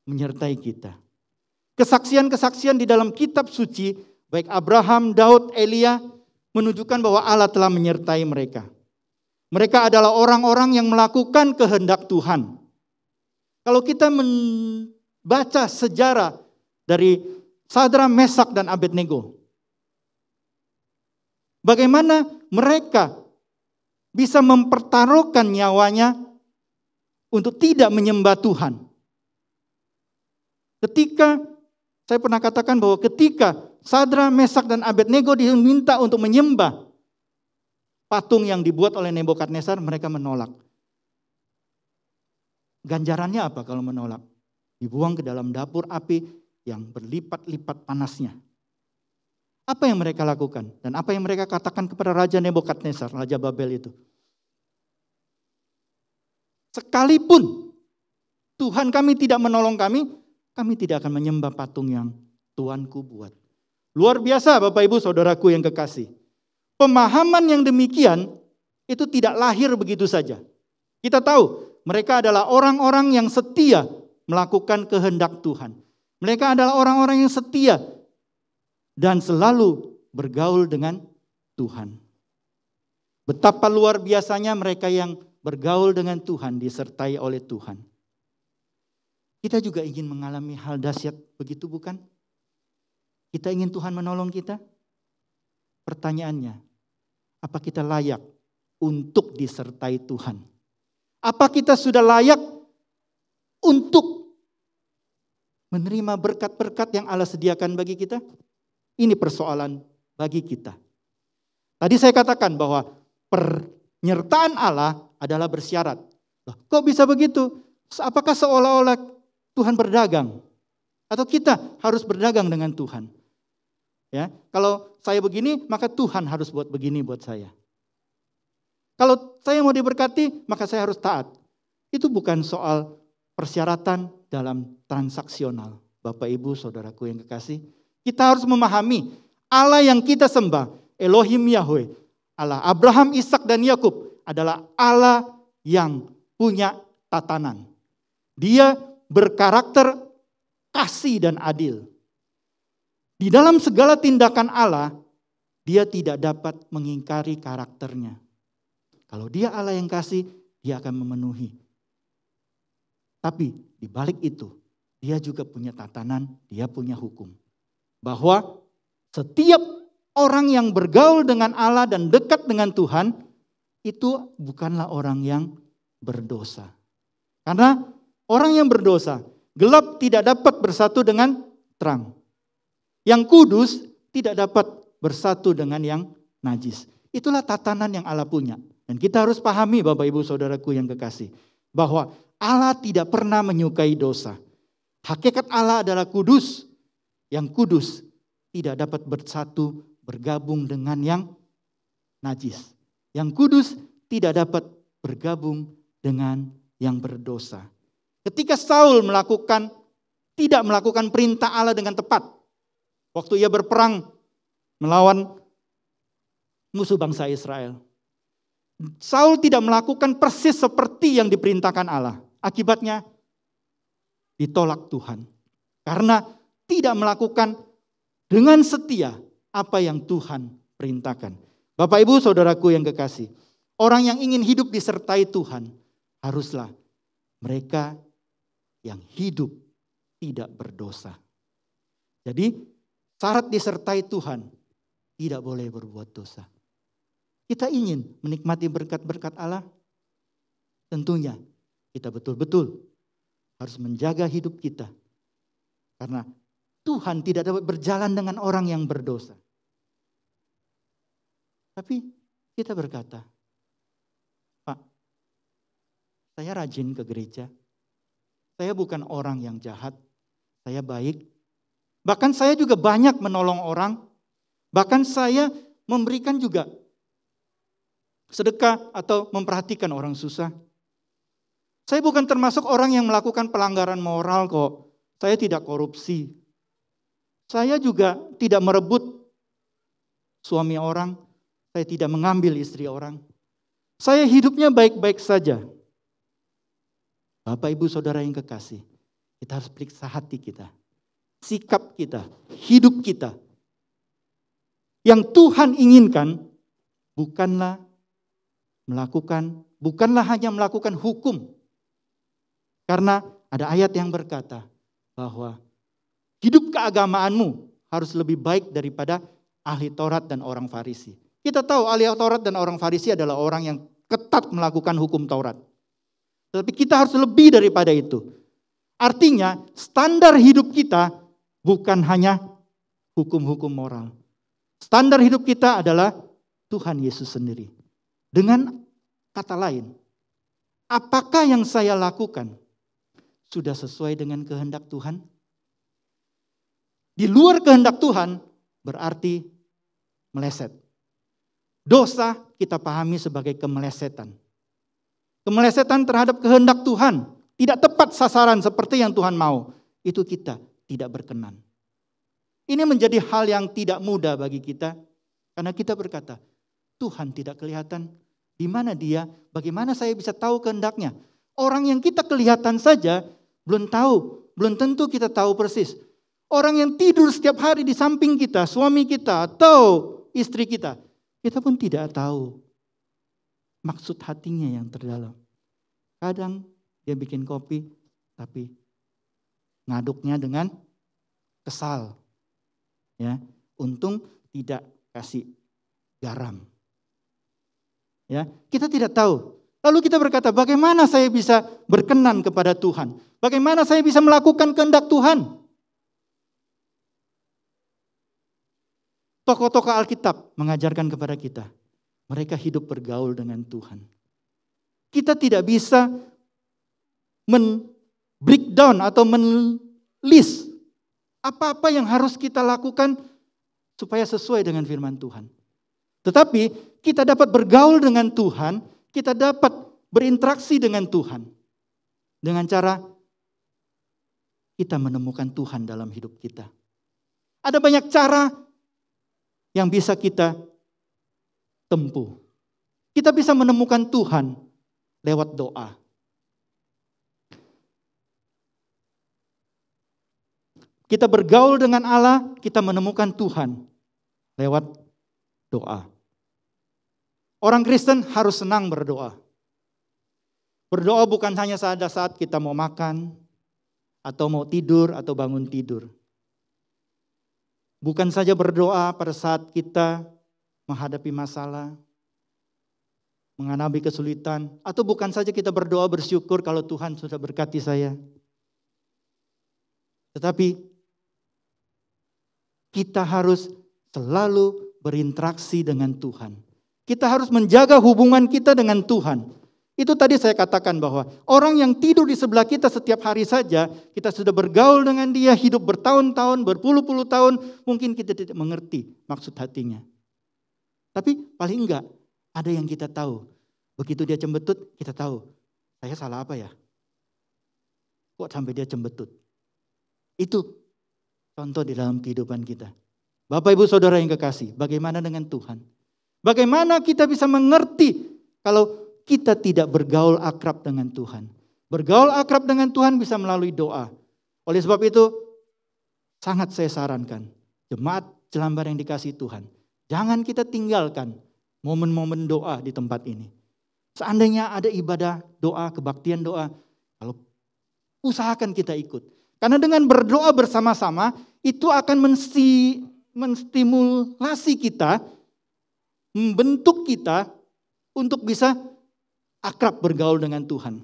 menyertai kita. Kesaksian-kesaksian di dalam kitab suci baik Abraham, Daud, Elia menunjukkan bahwa Allah telah menyertai mereka. Mereka adalah orang-orang yang melakukan kehendak Tuhan. Kalau kita membaca sejarah dari Sadrak, Mesak, dan Abednego, bagaimana mereka bisa mempertaruhkan nyawanya untuk tidak menyembah Tuhan. Ketika, saya pernah katakan bahwa ketika Sadrak, Mesak, dan Abednego diminta untuk menyembah patung yang dibuat oleh Nebukadnezar, mereka menolak. Ganjarannya apa kalau menolak? dibuang ke dalam dapur api yang berlipat-lipat panasnya. Apa yang mereka lakukan? Dan apa yang mereka katakan kepada Raja Nebukadnezar, Raja Babel itu? Sekalipun Tuhan kami tidak menolong kami tidak akan menyembah patung yang Tuanku buat. Luar biasa Bapak Ibu Saudaraku yang kekasih. Pemahaman yang demikian itu tidak lahir begitu saja. Kita tahu mereka adalah orang-orang yang setia melakukan kehendak Tuhan. Mereka adalah orang-orang yang setia dan selalu bergaul dengan Tuhan. Betapa luar biasanya mereka yang bergaul dengan Tuhan, disertai oleh Tuhan. Kita juga ingin mengalami hal dahsyat begitu bukan? Kita ingin Tuhan menolong kita? Pertanyaannya, apa kita layak untuk disertai Tuhan? Apa kita sudah layak untuk menerima berkat-berkat yang Allah sediakan bagi kita? Ini persoalan bagi kita. Tadi saya katakan bahwa penyertaan Allah adalah bersyarat. Loh, kok bisa begitu? Apakah seolah-olah Tuhan berdagang? Atau kita harus berdagang dengan Tuhan? Ya, kalau saya begini, maka Tuhan harus buat begini buat saya. Kalau saya mau diberkati, maka saya harus taat. Itu bukan soal persyaratan dalam transaksional. Bapak, Ibu, Saudaraku yang kekasih. Kita harus memahami Allah yang kita sembah, Elohim Yahweh, Allah Abraham, Ishak dan Yakub adalah Allah yang punya tatanan. Dia berkarakter kasih dan adil. Di dalam segala tindakan Allah, dia tidak dapat mengingkari karakternya. Kalau dia Allah yang kasih, dia akan memenuhi. Tapi di balik itu, dia juga punya tatanan, dia punya hukum. Bahwa setiap orang yang bergaul dengan Allah dan dekat dengan Tuhan, itu bukanlah orang yang berdosa. Karena orang yang berdosa, gelap tidak dapat bersatu dengan terang. Yang kudus tidak dapat bersatu dengan yang najis. Itulah tatanan yang Allah punya. Dan kita harus pahami Bapak Ibu Saudaraku yang kekasih. Bahwa Allah tidak pernah menyukai dosa. Hakikat Allah adalah kudus. Yang kudus tidak dapat bersatu bergabung dengan yang najis. Yang kudus tidak dapat bergabung dengan yang berdosa. Ketika Saul tidak melakukan perintah Allah dengan tepat. Waktu ia berperang melawan musuh bangsa Israel. Saul tidak melakukan persis seperti yang diperintahkan Allah. Akibatnya ditolak Tuhan. Karena tidak melakukan dengan setia apa yang Tuhan perintahkan. Bapak Ibu Saudaraku yang kekasih. Orang yang ingin hidup disertai Tuhan. Haruslah mereka yang hidup tidak berdosa. Jadi syarat disertai Tuhan tidak boleh berbuat dosa. Kita ingin menikmati berkat-berkat Allah. Tentunya kita betul-betul harus menjaga hidup kita. Karena Tuhan tidak dapat berjalan dengan orang yang berdosa. Tapi kita berkata, Pak, saya rajin ke gereja. Saya bukan orang yang jahat. Saya baik. Bahkan saya juga banyak menolong orang. Bahkan saya memberikan juga sedekah atau memperhatikan orang susah. Saya bukan termasuk orang yang melakukan pelanggaran moral kok. Saya tidak korupsi. Saya juga tidak merebut suami orang. Saya tidak mengambil istri orang. Saya hidupnya baik-baik saja. Bapak, Ibu, Saudara yang kekasih, kita harus periksa hati kita. Sikap kita, hidup kita. Yang Tuhan inginkan bukanlah hanya melakukan hukum. Karena ada ayat yang berkata bahwa hidup keagamaanmu harus lebih baik daripada ahli Taurat dan orang Farisi. Kita tahu ahli Taurat dan orang Farisi adalah orang yang ketat melakukan hukum Taurat. Tetapi kita harus lebih daripada itu. Artinya standar hidup kita bukan hanya hukum-hukum moral. Standar hidup kita adalah Tuhan Yesus sendiri. Dengan kata lain, apakah yang saya lakukan sudah sesuai dengan kehendak Tuhan? Di luar kehendak Tuhan berarti meleset. Dosa kita pahami sebagai kemelesetan. Kemelesetan terhadap kehendak Tuhan, tidak tepat sasaran seperti yang Tuhan mau. Itu kita tidak berkenan. Ini menjadi hal yang tidak mudah bagi kita. Karena kita berkata, Tuhan tidak kelihatan. Di mana dia? Bagaimana saya bisa tahu kehendaknya? Orang yang kita kelihatan saja belum tahu. Belum tentu kita tahu persis. Orang yang tidur setiap hari di samping kita, suami kita atau istri kita pun tidak tahu maksud hatinya yang terdalam. Kadang dia bikin kopi, tapi ngaduknya dengan kesal. Ya, untung tidak kasih garam. Ya, kita tidak tahu. Lalu kita berkata, bagaimana saya bisa berkenan kepada Tuhan? Bagaimana saya bisa melakukan kehendak Tuhan? Tokoh-tokoh Alkitab mengajarkan kepada kita, mereka hidup bergaul dengan Tuhan. Kita tidak bisa breakdown atau list apa-apa yang harus kita lakukan supaya sesuai dengan firman Tuhan. Tetapi kita dapat bergaul dengan Tuhan, kita dapat berinteraksi dengan Tuhan. Dengan cara kita menemukan Tuhan dalam hidup kita. Ada banyak cara yang bisa kita tempuh. Kita bisa menemukan Tuhan lewat doa. Kita bergaul dengan Allah, kita menemukan Tuhan lewat doa. Orang Kristen harus senang berdoa. Berdoa bukan hanya saat kita mau makan, atau mau tidur, atau bangun tidur. Bukan saja berdoa pada saat kita menghadapi masalah, menghadapi kesulitan, atau bukan saja kita berdoa bersyukur kalau Tuhan sudah berkati saya. Tetapi kita harus selalu berinteraksi dengan Tuhan. Kita harus menjaga hubungan kita dengan Tuhan. Itu tadi saya katakan bahwa orang yang tidur di sebelah kita setiap hari saja, kita sudah bergaul dengan dia, hidup bertahun-tahun, berpuluh-puluh tahun, mungkin kita tidak mengerti maksud hatinya. Tapi paling enggak ada yang kita tahu. Begitu dia cembetut, kita tahu, saya salah apa ya? Kok sampai dia cembetut? Itu contoh di dalam kehidupan kita. Bapak Ibu Saudara yang kekasih, bagaimana dengan Tuhan? Bagaimana kita bisa mengerti kalau kita tidak bergaul akrab dengan Tuhan. Bergaul akrab dengan Tuhan bisa melalui doa. Oleh sebab itu, sangat saya sarankan, jemaat Jelambar yang dikasihi Tuhan, jangan kita tinggalkan momen-momen doa di tempat ini. Seandainya ada ibadah doa, kebaktian doa, kalau usahakan kita ikut. Karena dengan berdoa bersama-sama, itu akan menstimulasi kita, membentuk kita untuk bisa akrab bergaul dengan Tuhan.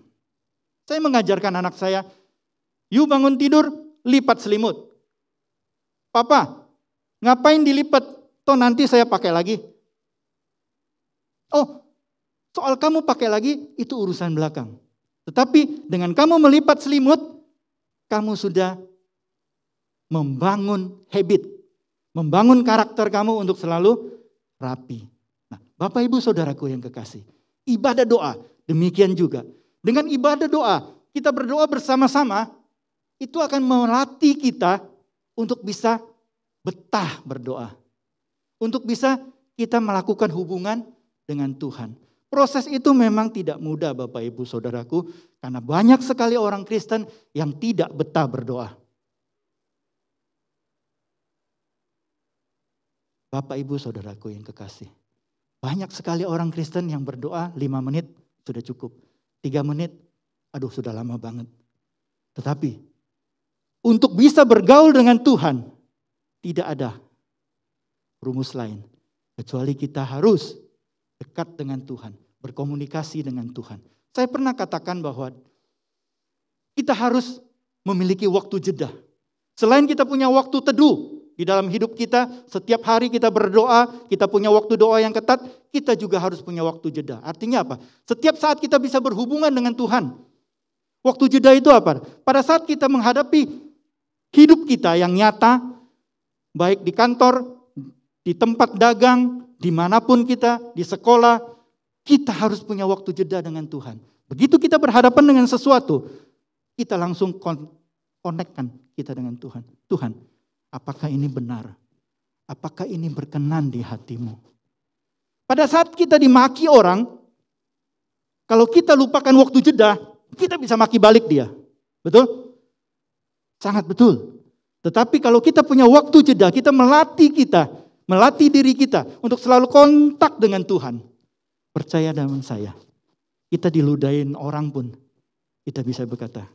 Saya mengajarkan anak saya, yuk bangun tidur, lipat selimut. Papa, ngapain dilipat? Toh nanti saya pakai lagi. Oh, soal kamu pakai lagi, itu urusan belakang. Tetapi dengan kamu melipat selimut, kamu sudah membangun habit, membangun karakter kamu untuk selalu rapi. Nah, Bapak Ibu Saudaraku yang kekasih, ibadah doa, demikian juga. Dengan ibadah doa, kita berdoa bersama-sama, itu akan melatih kita untuk bisa betah berdoa. Untuk bisa kita melakukan hubungan dengan Tuhan. Proses itu memang tidak mudah Bapak Ibu Saudaraku, karena banyak sekali orang Kristen yang tidak betah berdoa. Bapak Ibu Saudaraku yang kekasih, banyak sekali orang Kristen yang berdoa 5 menit sudah cukup. 3 menit, aduh sudah lama banget. Tetapi untuk bisa bergaul dengan Tuhan, tidak ada rumus lain. Kecuali kita harus dekat dengan Tuhan, berkomunikasi dengan Tuhan. Saya pernah katakan bahwa kita harus memiliki waktu jeda. Selain kita punya waktu teduh, di dalam hidup kita, setiap hari kita berdoa, kita punya waktu doa yang ketat, kita juga harus punya waktu jeda. Artinya apa? Setiap saat kita bisa berhubungan dengan Tuhan. Waktu jeda itu apa? Pada saat kita menghadapi hidup kita yang nyata, baik di kantor, di tempat dagang, dimanapun kita, di sekolah, kita harus punya waktu jeda dengan Tuhan. Begitu kita berhadapan dengan sesuatu, kita langsung konekkan kita dengan Tuhan. Tuhan, apakah ini benar? Apakah ini berkenan di hatimu? Pada saat kita dimaki orang, kalau kita lupakan waktu jeda, kita bisa maki balik dia. Betul? Sangat betul. Tetapi kalau kita punya waktu jeda, kita melatih diri kita untuk selalu kontak dengan Tuhan. Percaya dengan saya, kita diludahin orang pun, kita bisa berkata,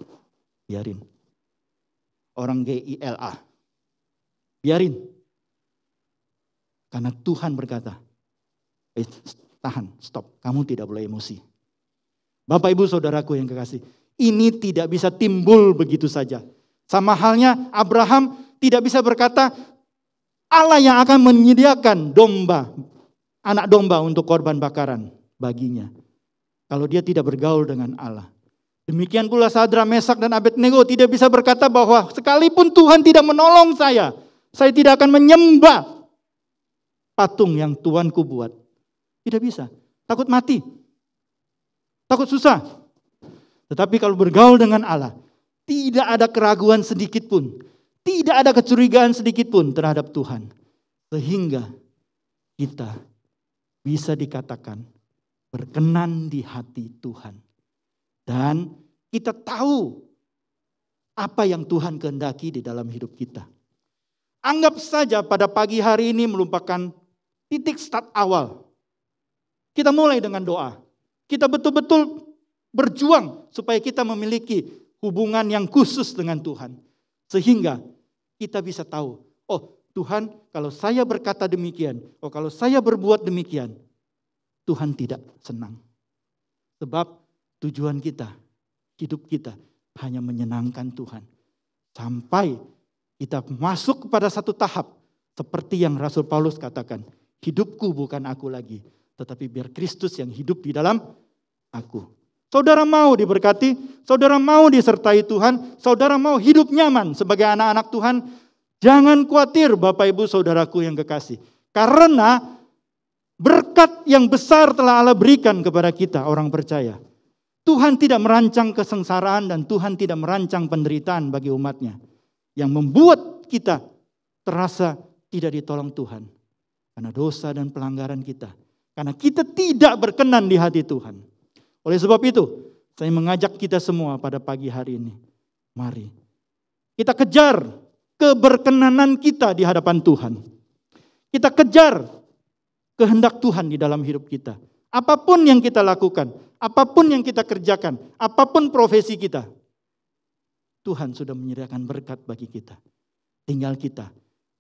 biarin. Orang GILA, biarin. Karena Tuhan berkata, tahan, stop, kamu tidak boleh emosi. Bapak Ibu Saudaraku yang kekasih, ini tidak bisa timbul begitu saja. Sama halnya Abraham tidak bisa berkata, Allah yang akan menyediakan anak domba untuk korban bakaran baginya. Kalau dia tidak bergaul dengan Allah. Demikian pula Sadrak, Mesak dan Abednego tidak bisa berkata bahwa sekalipun Tuhan tidak menolong saya tidak akan menyembah patung yang Tuanku buat. Tidak bisa, takut mati. Takut susah. Tetapi kalau bergaul dengan Allah, tidak ada keraguan sedikit pun. Tidak ada kecurigaan sedikit pun terhadap Tuhan. Sehingga kita bisa dikatakan berkenan di hati Tuhan. Dan kita tahu apa yang Tuhan kehendaki di dalam hidup kita. Anggap saja pada pagi hari ini merupakan titik start awal. Kita mulai dengan doa. Kita betul-betul berjuang supaya kita memiliki hubungan yang khusus dengan Tuhan. Sehingga kita bisa tahu, oh Tuhan kalau saya berkata demikian, oh kalau saya berbuat demikian, Tuhan tidak senang. Sebab tujuan kita, hidup kita hanya menyenangkan Tuhan. Sampai kita masuk kepada satu tahap seperti yang Rasul Paulus katakan, hidupku bukan aku lagi, tetapi biar Kristus yang hidup di dalam aku. Saudara mau diberkati, saudara mau disertai Tuhan, saudara mau hidup nyaman sebagai anak-anak Tuhan, jangan khawatir Bapak Ibu Saudaraku yang kekasih. Karena berkat yang besar telah Allah berikan kepada kita orang percaya. Tuhan tidak merancang kesengsaraan dan Tuhan tidak merancang penderitaan bagi umatnya. Yang membuat kita terasa tidak ditolong Tuhan. Karena dosa dan pelanggaran kita. Karena kita tidak berkenan di hati Tuhan. Oleh sebab itu, saya mengajak kita semua pada pagi hari ini. Mari kita kejar keberkenanan kita di hadapan Tuhan. Kita kejar kehendak Tuhan di dalam hidup kita. Apapun yang kita lakukan, apapun yang kita kerjakan, apapun profesi kita, Tuhan sudah menyediakan berkat bagi kita. Tinggal kita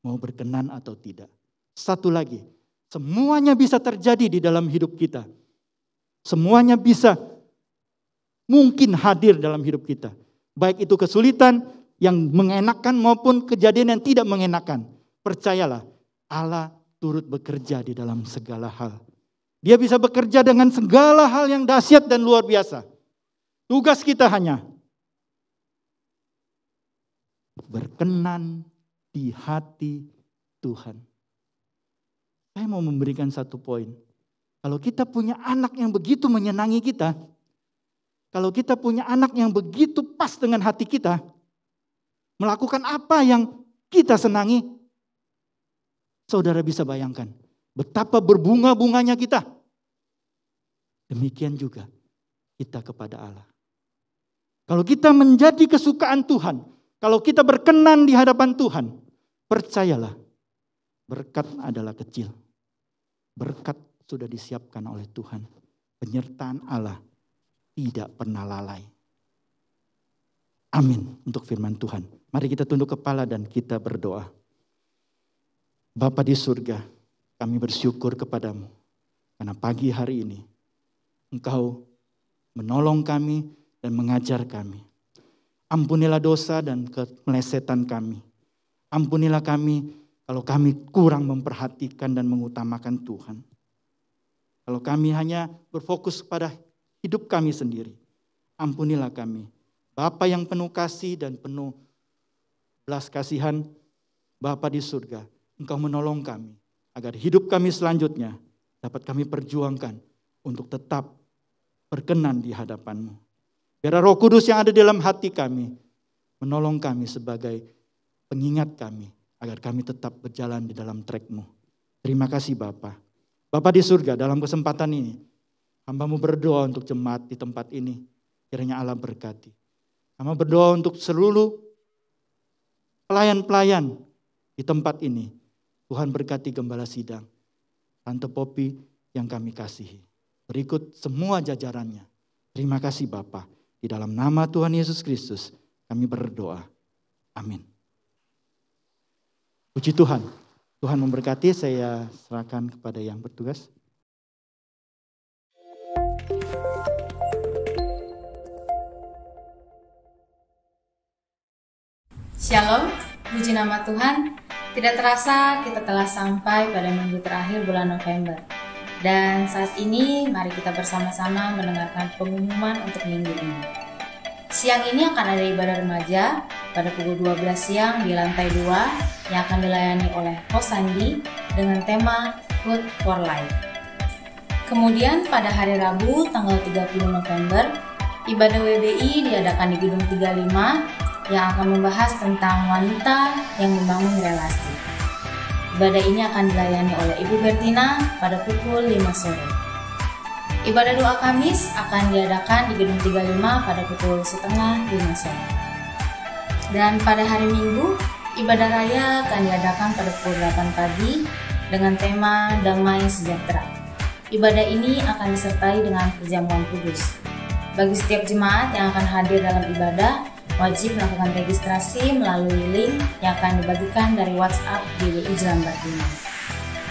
mau berkenan atau tidak. Satu lagi, semuanya bisa terjadi di dalam hidup kita. Semuanya bisa mungkin hadir dalam hidup kita. Baik itu kesulitan yang mengenakan maupun kejadian yang tidak mengenakan. Percayalah, Allah turut bekerja di dalam segala hal. Dia bisa bekerja dengan segala hal yang dahsyat dan luar biasa. Tugas kita hanya berkenan di hati Tuhan. Saya mau memberikan satu poin. Kalau kita punya anak yang begitu menyenangi kita, kalau kita punya anak yang begitu pas dengan hati kita, melakukan apa yang kita senangi, saudara bisa bayangkan betapa berbunga-bunganya kita. Demikian juga kita kepada Allah. Kalau kita menjadi kesukaan Tuhan, kalau kita berkenan di hadapan Tuhan, percayalah, berkat adalah kecil. Berkat sudah disiapkan oleh Tuhan. Penyertaan Allah tidak pernah lalai. Amin untuk firman Tuhan. Mari kita tunduk kepala dan kita berdoa. Bapa di surga, kami bersyukur kepadamu. Karena pagi hari ini, Engkau menolong kami dan mengajar kami. Ampunilah dosa dan kemelesetan kami. Ampunilah kami kalau kami kurang memperhatikan dan mengutamakan Tuhan. Kalau kami hanya berfokus pada hidup kami sendiri, ampunilah kami. Bapa yang penuh kasih dan penuh belas kasihan, Bapa di surga, Engkau menolong kami agar hidup kami selanjutnya dapat kami perjuangkan untuk tetap berkenan di hadapan-Mu. Biar Roh Kudus yang ada dalam hati kami menolong kami sebagai pengingat kami agar kami tetap berjalan di dalam track-Mu. Terima kasih Bapa. Bapa di surga, dalam kesempatan ini hamba-Mu berdoa untuk jemaat di tempat ini. Kiranya Allah berkati. Hamba berdoa untuk seluruh pelayan-pelayan di tempat ini. Tuhan berkati Gembala Sidang, Tante Popi yang kami kasihi. Berikut semua jajarannya. Terima kasih Bapa. Di dalam nama Tuhan Yesus Kristus kami berdoa. Amin. Puji Tuhan. Tuhan memberkati, saya serahkan kepada yang bertugas. Shalom, puji nama Tuhan. Tidak terasa kita telah sampai pada minggu terakhir bulan November. Dan saat ini mari kita bersama-sama mendengarkan pengumuman untuk minggu ini. Siang ini akan ada ibadah remaja pada pukul 12 siang di lantai 2 yang akan dilayani oleh Host Sandi dengan tema Food for Life. Kemudian pada hari Rabu tanggal 30 November, ibadah WBI diadakan di Gedung 35 yang akan membahas tentang wanita yang membangun relasi. Ibadah ini akan dilayani oleh Ibu Bertina pada pukul 5 sore. Ibadah doa Kamis akan diadakan di Gedung 35 pada pukul 4:30 sore. Dan pada hari Minggu, ibadah raya akan diadakan pada pukul 8 pagi dengan tema Damai Sejahtera. Ibadah ini akan disertai dengan perjamuan kudus. Bagi setiap jemaat yang akan hadir dalam ibadah, wajib melakukan registrasi melalui link yang akan dibagikan dari WhatsApp GBI Jelambar Timur.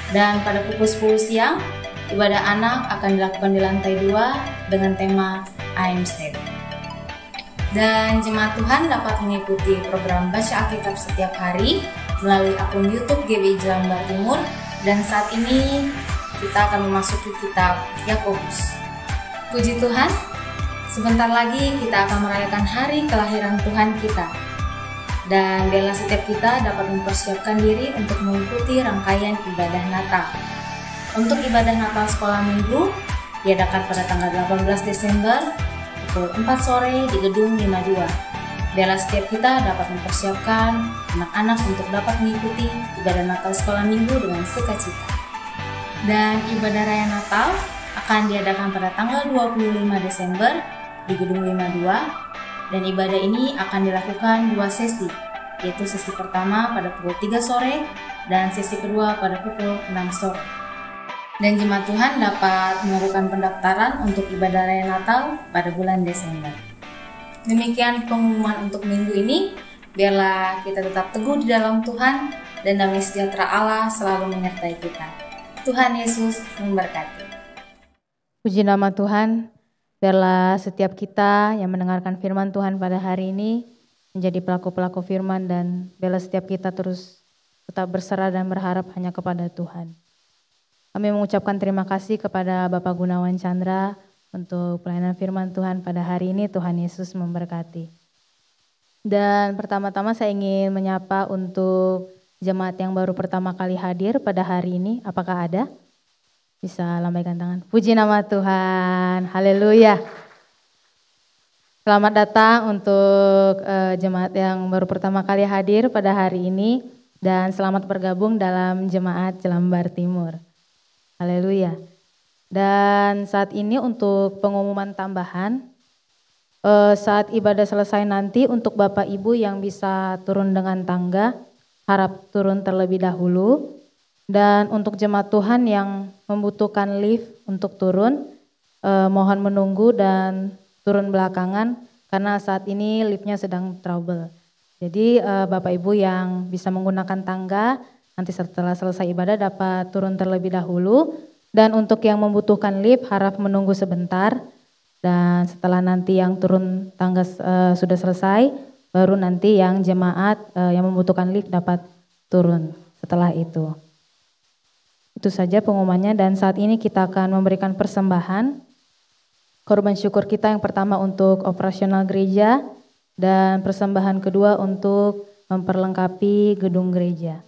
Dan pada pukul 10 siang, ibadah anak akan dilakukan di lantai 2 dengan tema I Am Safe. Dan jemaat Tuhan dapat mengikuti program Baca Alkitab setiap hari melalui akun YouTube GBI Jelambar Timur. Dan saat ini kita akan memasuki kitab Yakobus. Puji Tuhan. Sebentar lagi kita akan merayakan hari kelahiran Tuhan kita. Dan biarlah setiap kita dapat mempersiapkan diri untuk mengikuti rangkaian ibadah Natal. Untuk ibadah Natal sekolah minggu diadakan pada tanggal 18 Desember pukul 4 sore di Gedung 52. Biarlah setiap kita dapat mempersiapkan anak-anak untuk dapat mengikuti ibadah Natal sekolah minggu dengan sukacita. Dan ibadah raya Natal akan diadakan pada tanggal 25 Desember di Gedung 52, dan ibadah ini akan dilakukan 2 sesi, yaitu sesi pertama pada pukul 3 sore dan sesi kedua pada pukul 6 sore. Dan jemaat Tuhan dapat melakukan pendaftaran untuk ibadah raya Natal pada bulan Desember. Demikian pengumuman untuk minggu ini. Biarlah kita tetap teguh di dalam Tuhan dan damai sejahtera Allah selalu menyertai kita. Tuhan Yesus memberkati. Puji nama Tuhan. Biarlah setiap kita yang mendengarkan firman Tuhan pada hari ini menjadi pelaku-pelaku firman, dan biarlah setiap kita terus tetap berserah dan berharap hanya kepada Tuhan. Kami mengucapkan terima kasih kepada Bapak Gunawan Chandra untuk pelayanan firman Tuhan pada hari ini. Tuhan Yesus memberkati. Dan pertama-tama saya ingin menyapa untuk jemaat yang baru pertama kali hadir pada hari ini. Apakah ada? Bisa lambaikan tangan. Puji nama Tuhan. Haleluya. Selamat datang untuk jemaat yang baru pertama kali hadir pada hari ini. Dan selamat bergabung dalam jemaat Jelambar Timur. Haleluya. Dan saat ini untuk pengumuman tambahan. Saat ibadah selesai nanti untuk Bapak Ibu yang bisa turun dengan tangga, harap turun terlebih dahulu. Dan untuk jemaat Tuhan yang membutuhkan lift untuk turun, mohon menunggu dan turun belakangan karena saat ini liftnya sedang trouble. Jadi Bapak Ibu yang bisa menggunakan tangga, nanti setelah selesai ibadah dapat turun terlebih dahulu. Dan untuk yang membutuhkan lift harap menunggu sebentar. Dan setelah nanti yang turun tangga sudah selesai, baru nanti yang jemaat yang membutuhkan lift dapat turun setelah itu. Itu saja pengumumannya, dan saat ini kita akan memberikan persembahan. Korban syukur kita yang pertama untuk operasional gereja, Dan persembahan kedua untuk memperlengkapi gedung gereja.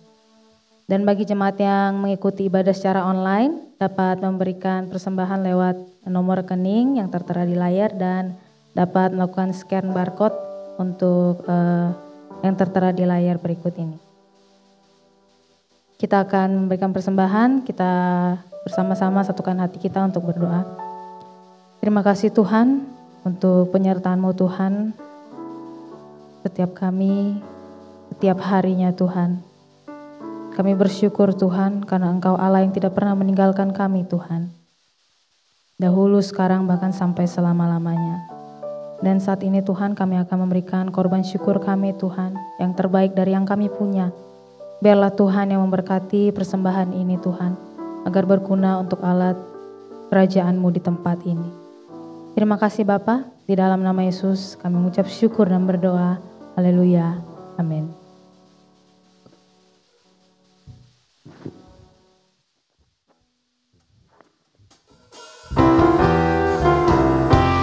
Dan bagi jemaat yang mengikuti ibadah secara online dapat memberikan persembahan lewat nomor rekening yang tertera di layar dan dapat melakukan scan barcode untuk yang tertera di layar berikut ini. Kita akan memberikan persembahan, kita bersama-sama satukan hati kita untuk berdoa. Terima kasih Tuhan untuk penyertaan-Mu Tuhan setiap kami, setiap harinya Tuhan. Kami bersyukur Tuhan karena Engkau Allah yang tidak pernah meninggalkan kami Tuhan. Dahulu, sekarang, bahkan sampai selama-lamanya. Dan saat ini Tuhan kami akan memberikan korban syukur kami Tuhan yang terbaik dari yang kami punya. Biarlah Tuhan yang memberkati persembahan ini Tuhan agar berguna untuk alat kerajaan-Mu di tempat ini. Terima kasih Bapa, di dalam nama Yesus kami mengucap syukur dan berdoa. Haleluya. Amin.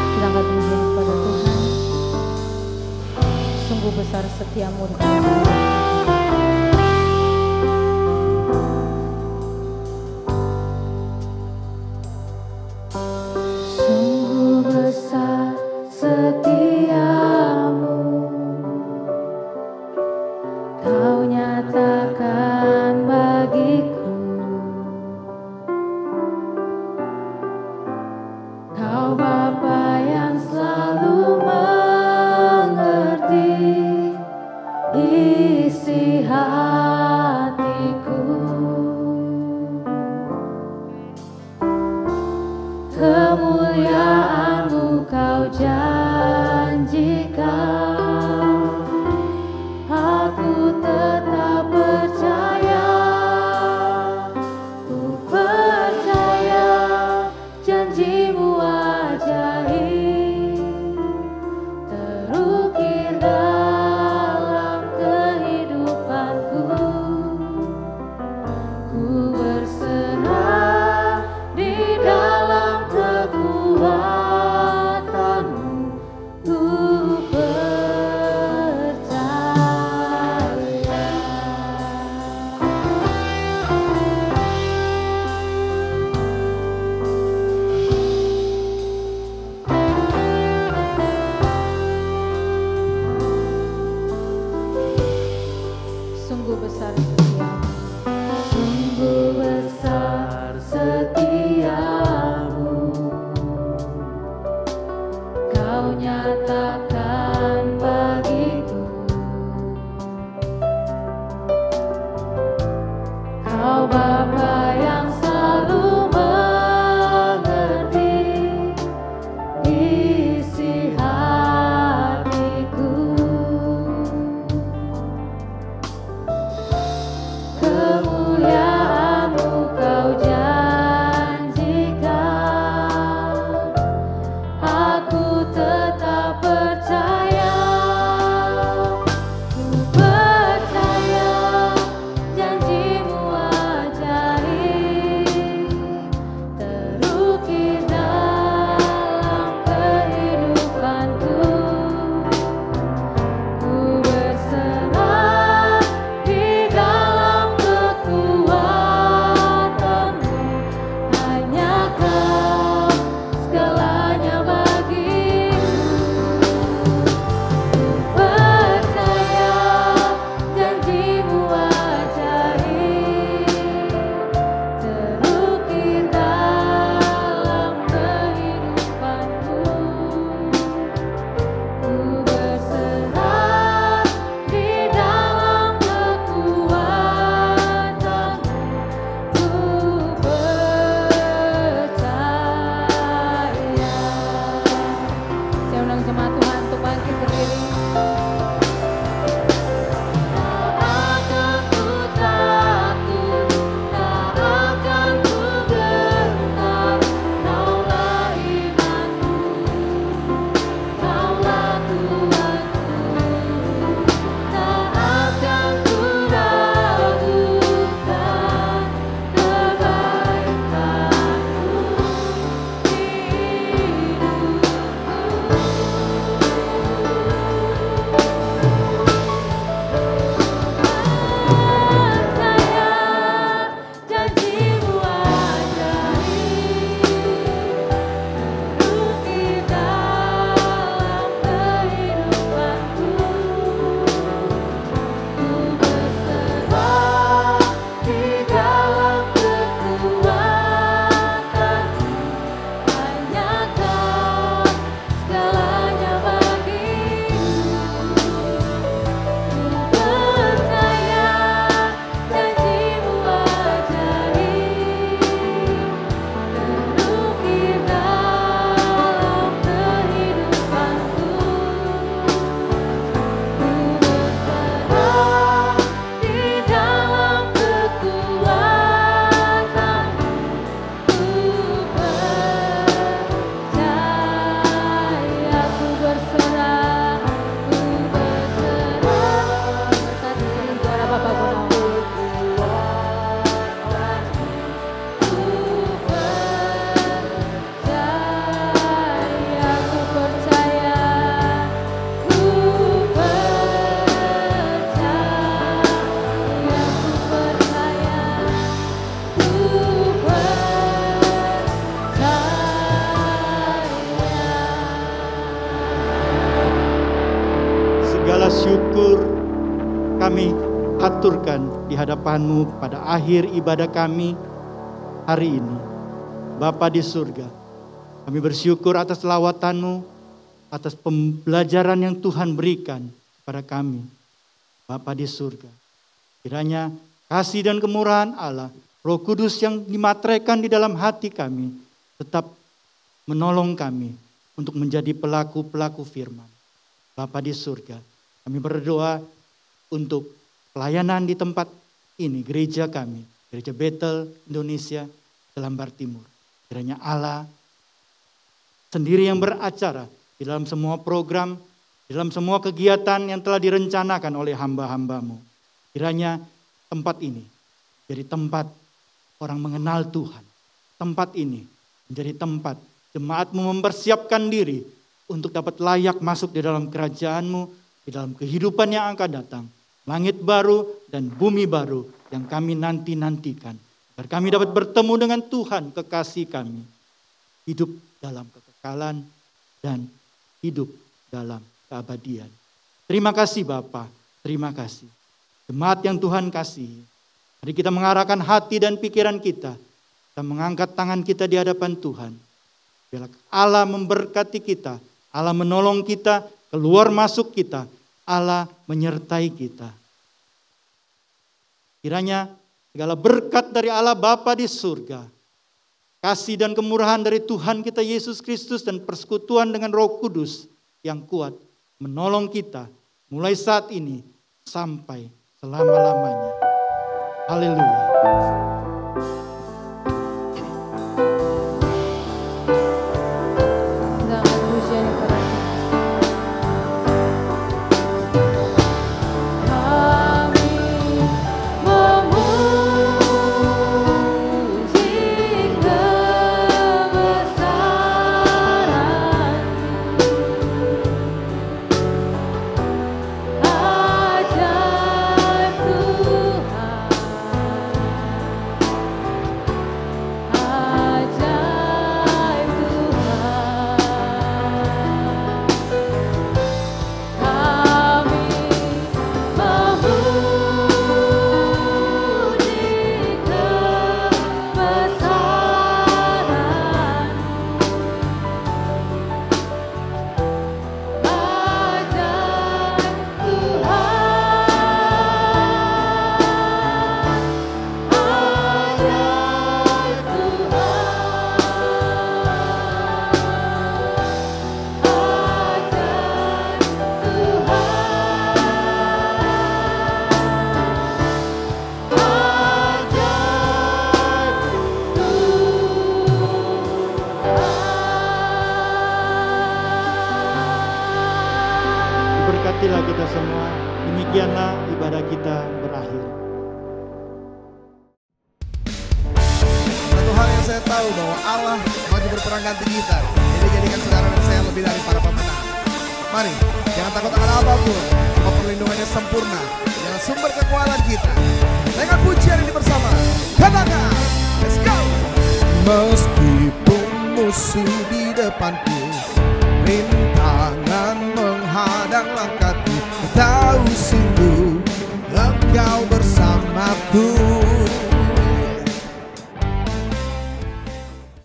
Kita angkat pujian kepada Tuhan. Sungguh besar setiamu di dalam hidup kami. Sungguh besar setiamu, Kau nyatakan bagiku. Kau Bapa yang selalu mengerti isi hatiku. Kemuliaan-Mu Kau janjikan, aku tetap percaya. Ku percaya janji-Mu ajaib, terukir dalam kehidupanku. Ku berserah di dalam kekuatan-Mu. Ku sungguh besar setiamu, sungguh besar setiamu, Kau nyatakan bagiku. Kau Bapa yang selalu mengerti isi hatiku. Kemuliaan-Mu Kau janjikan, aku tetap percaya. Ku percaya janji-Mu ajaib, aturkan di hadapan-Mu pada akhir ibadah kami hari ini. Bapa di surga, kami bersyukur atas lawatan-Mu, atas pembelajaran yang Tuhan berikan kepada kami. Bapa di surga, kiranya kasih dan kemurahan Allah, Roh Kudus yang dimateraikan di dalam hati kami, tetap menolong kami untuk menjadi pelaku-pelaku firman. Bapa di surga, kami berdoa untuk pelayanan di tempat ini, gereja kami, Gereja Bethel Indonesia Jelambar Timur. Kiranya Allah sendiri yang beracara di dalam semua program, di dalam semua kegiatan yang telah direncanakan oleh hamba-hamba-Mu. Kiranya tempat ini jadi tempat orang mengenal Tuhan. Tempat ini menjadi tempat jemaat-Mu mempersiapkan diri untuk dapat layak masuk di dalam kerajaan-Mu, di dalam kehidupan yang akan datang. Langit baru dan bumi baru yang kami nanti-nantikan. Agar kami dapat bertemu dengan Tuhan kekasih kami. Hidup dalam kekekalan dan hidup dalam keabadian. Terima kasih Bapa, terima kasih. Jemaat yang Tuhan kasih. Mari kita mengarahkan hati dan pikiran kita. Kita mengangkat tangan kita di hadapan Tuhan. Biarlah Allah memberkati kita. Allah menolong kita, keluar masuk kita. Allah menyertai kita. Kiranya segala berkat dari Allah Bapa di surga, kasih dan kemurahan dari Tuhan kita Yesus Kristus dan persekutuan dengan Roh Kudus yang kuat menolong kita mulai saat ini sampai selama-lamanya. Haleluya. Berkatilah kita semua. Demikianlah ibadah kita berakhir. Satu hal yang saya tahu bahwa Allah maju berperang ganti kita. Jadi jadikan saudara dan saya lebih dari para pemenang. Mari, jangan takut akan apapun. Sebab perlindungannya sempurna. Jangan sumber kekuatan kita. Dengan pujian ini bersama. Katakan, let's go. Meskipun musuh di depanku, rintangan menghadang langkahku, tahu sungguh Engkau bersamaku.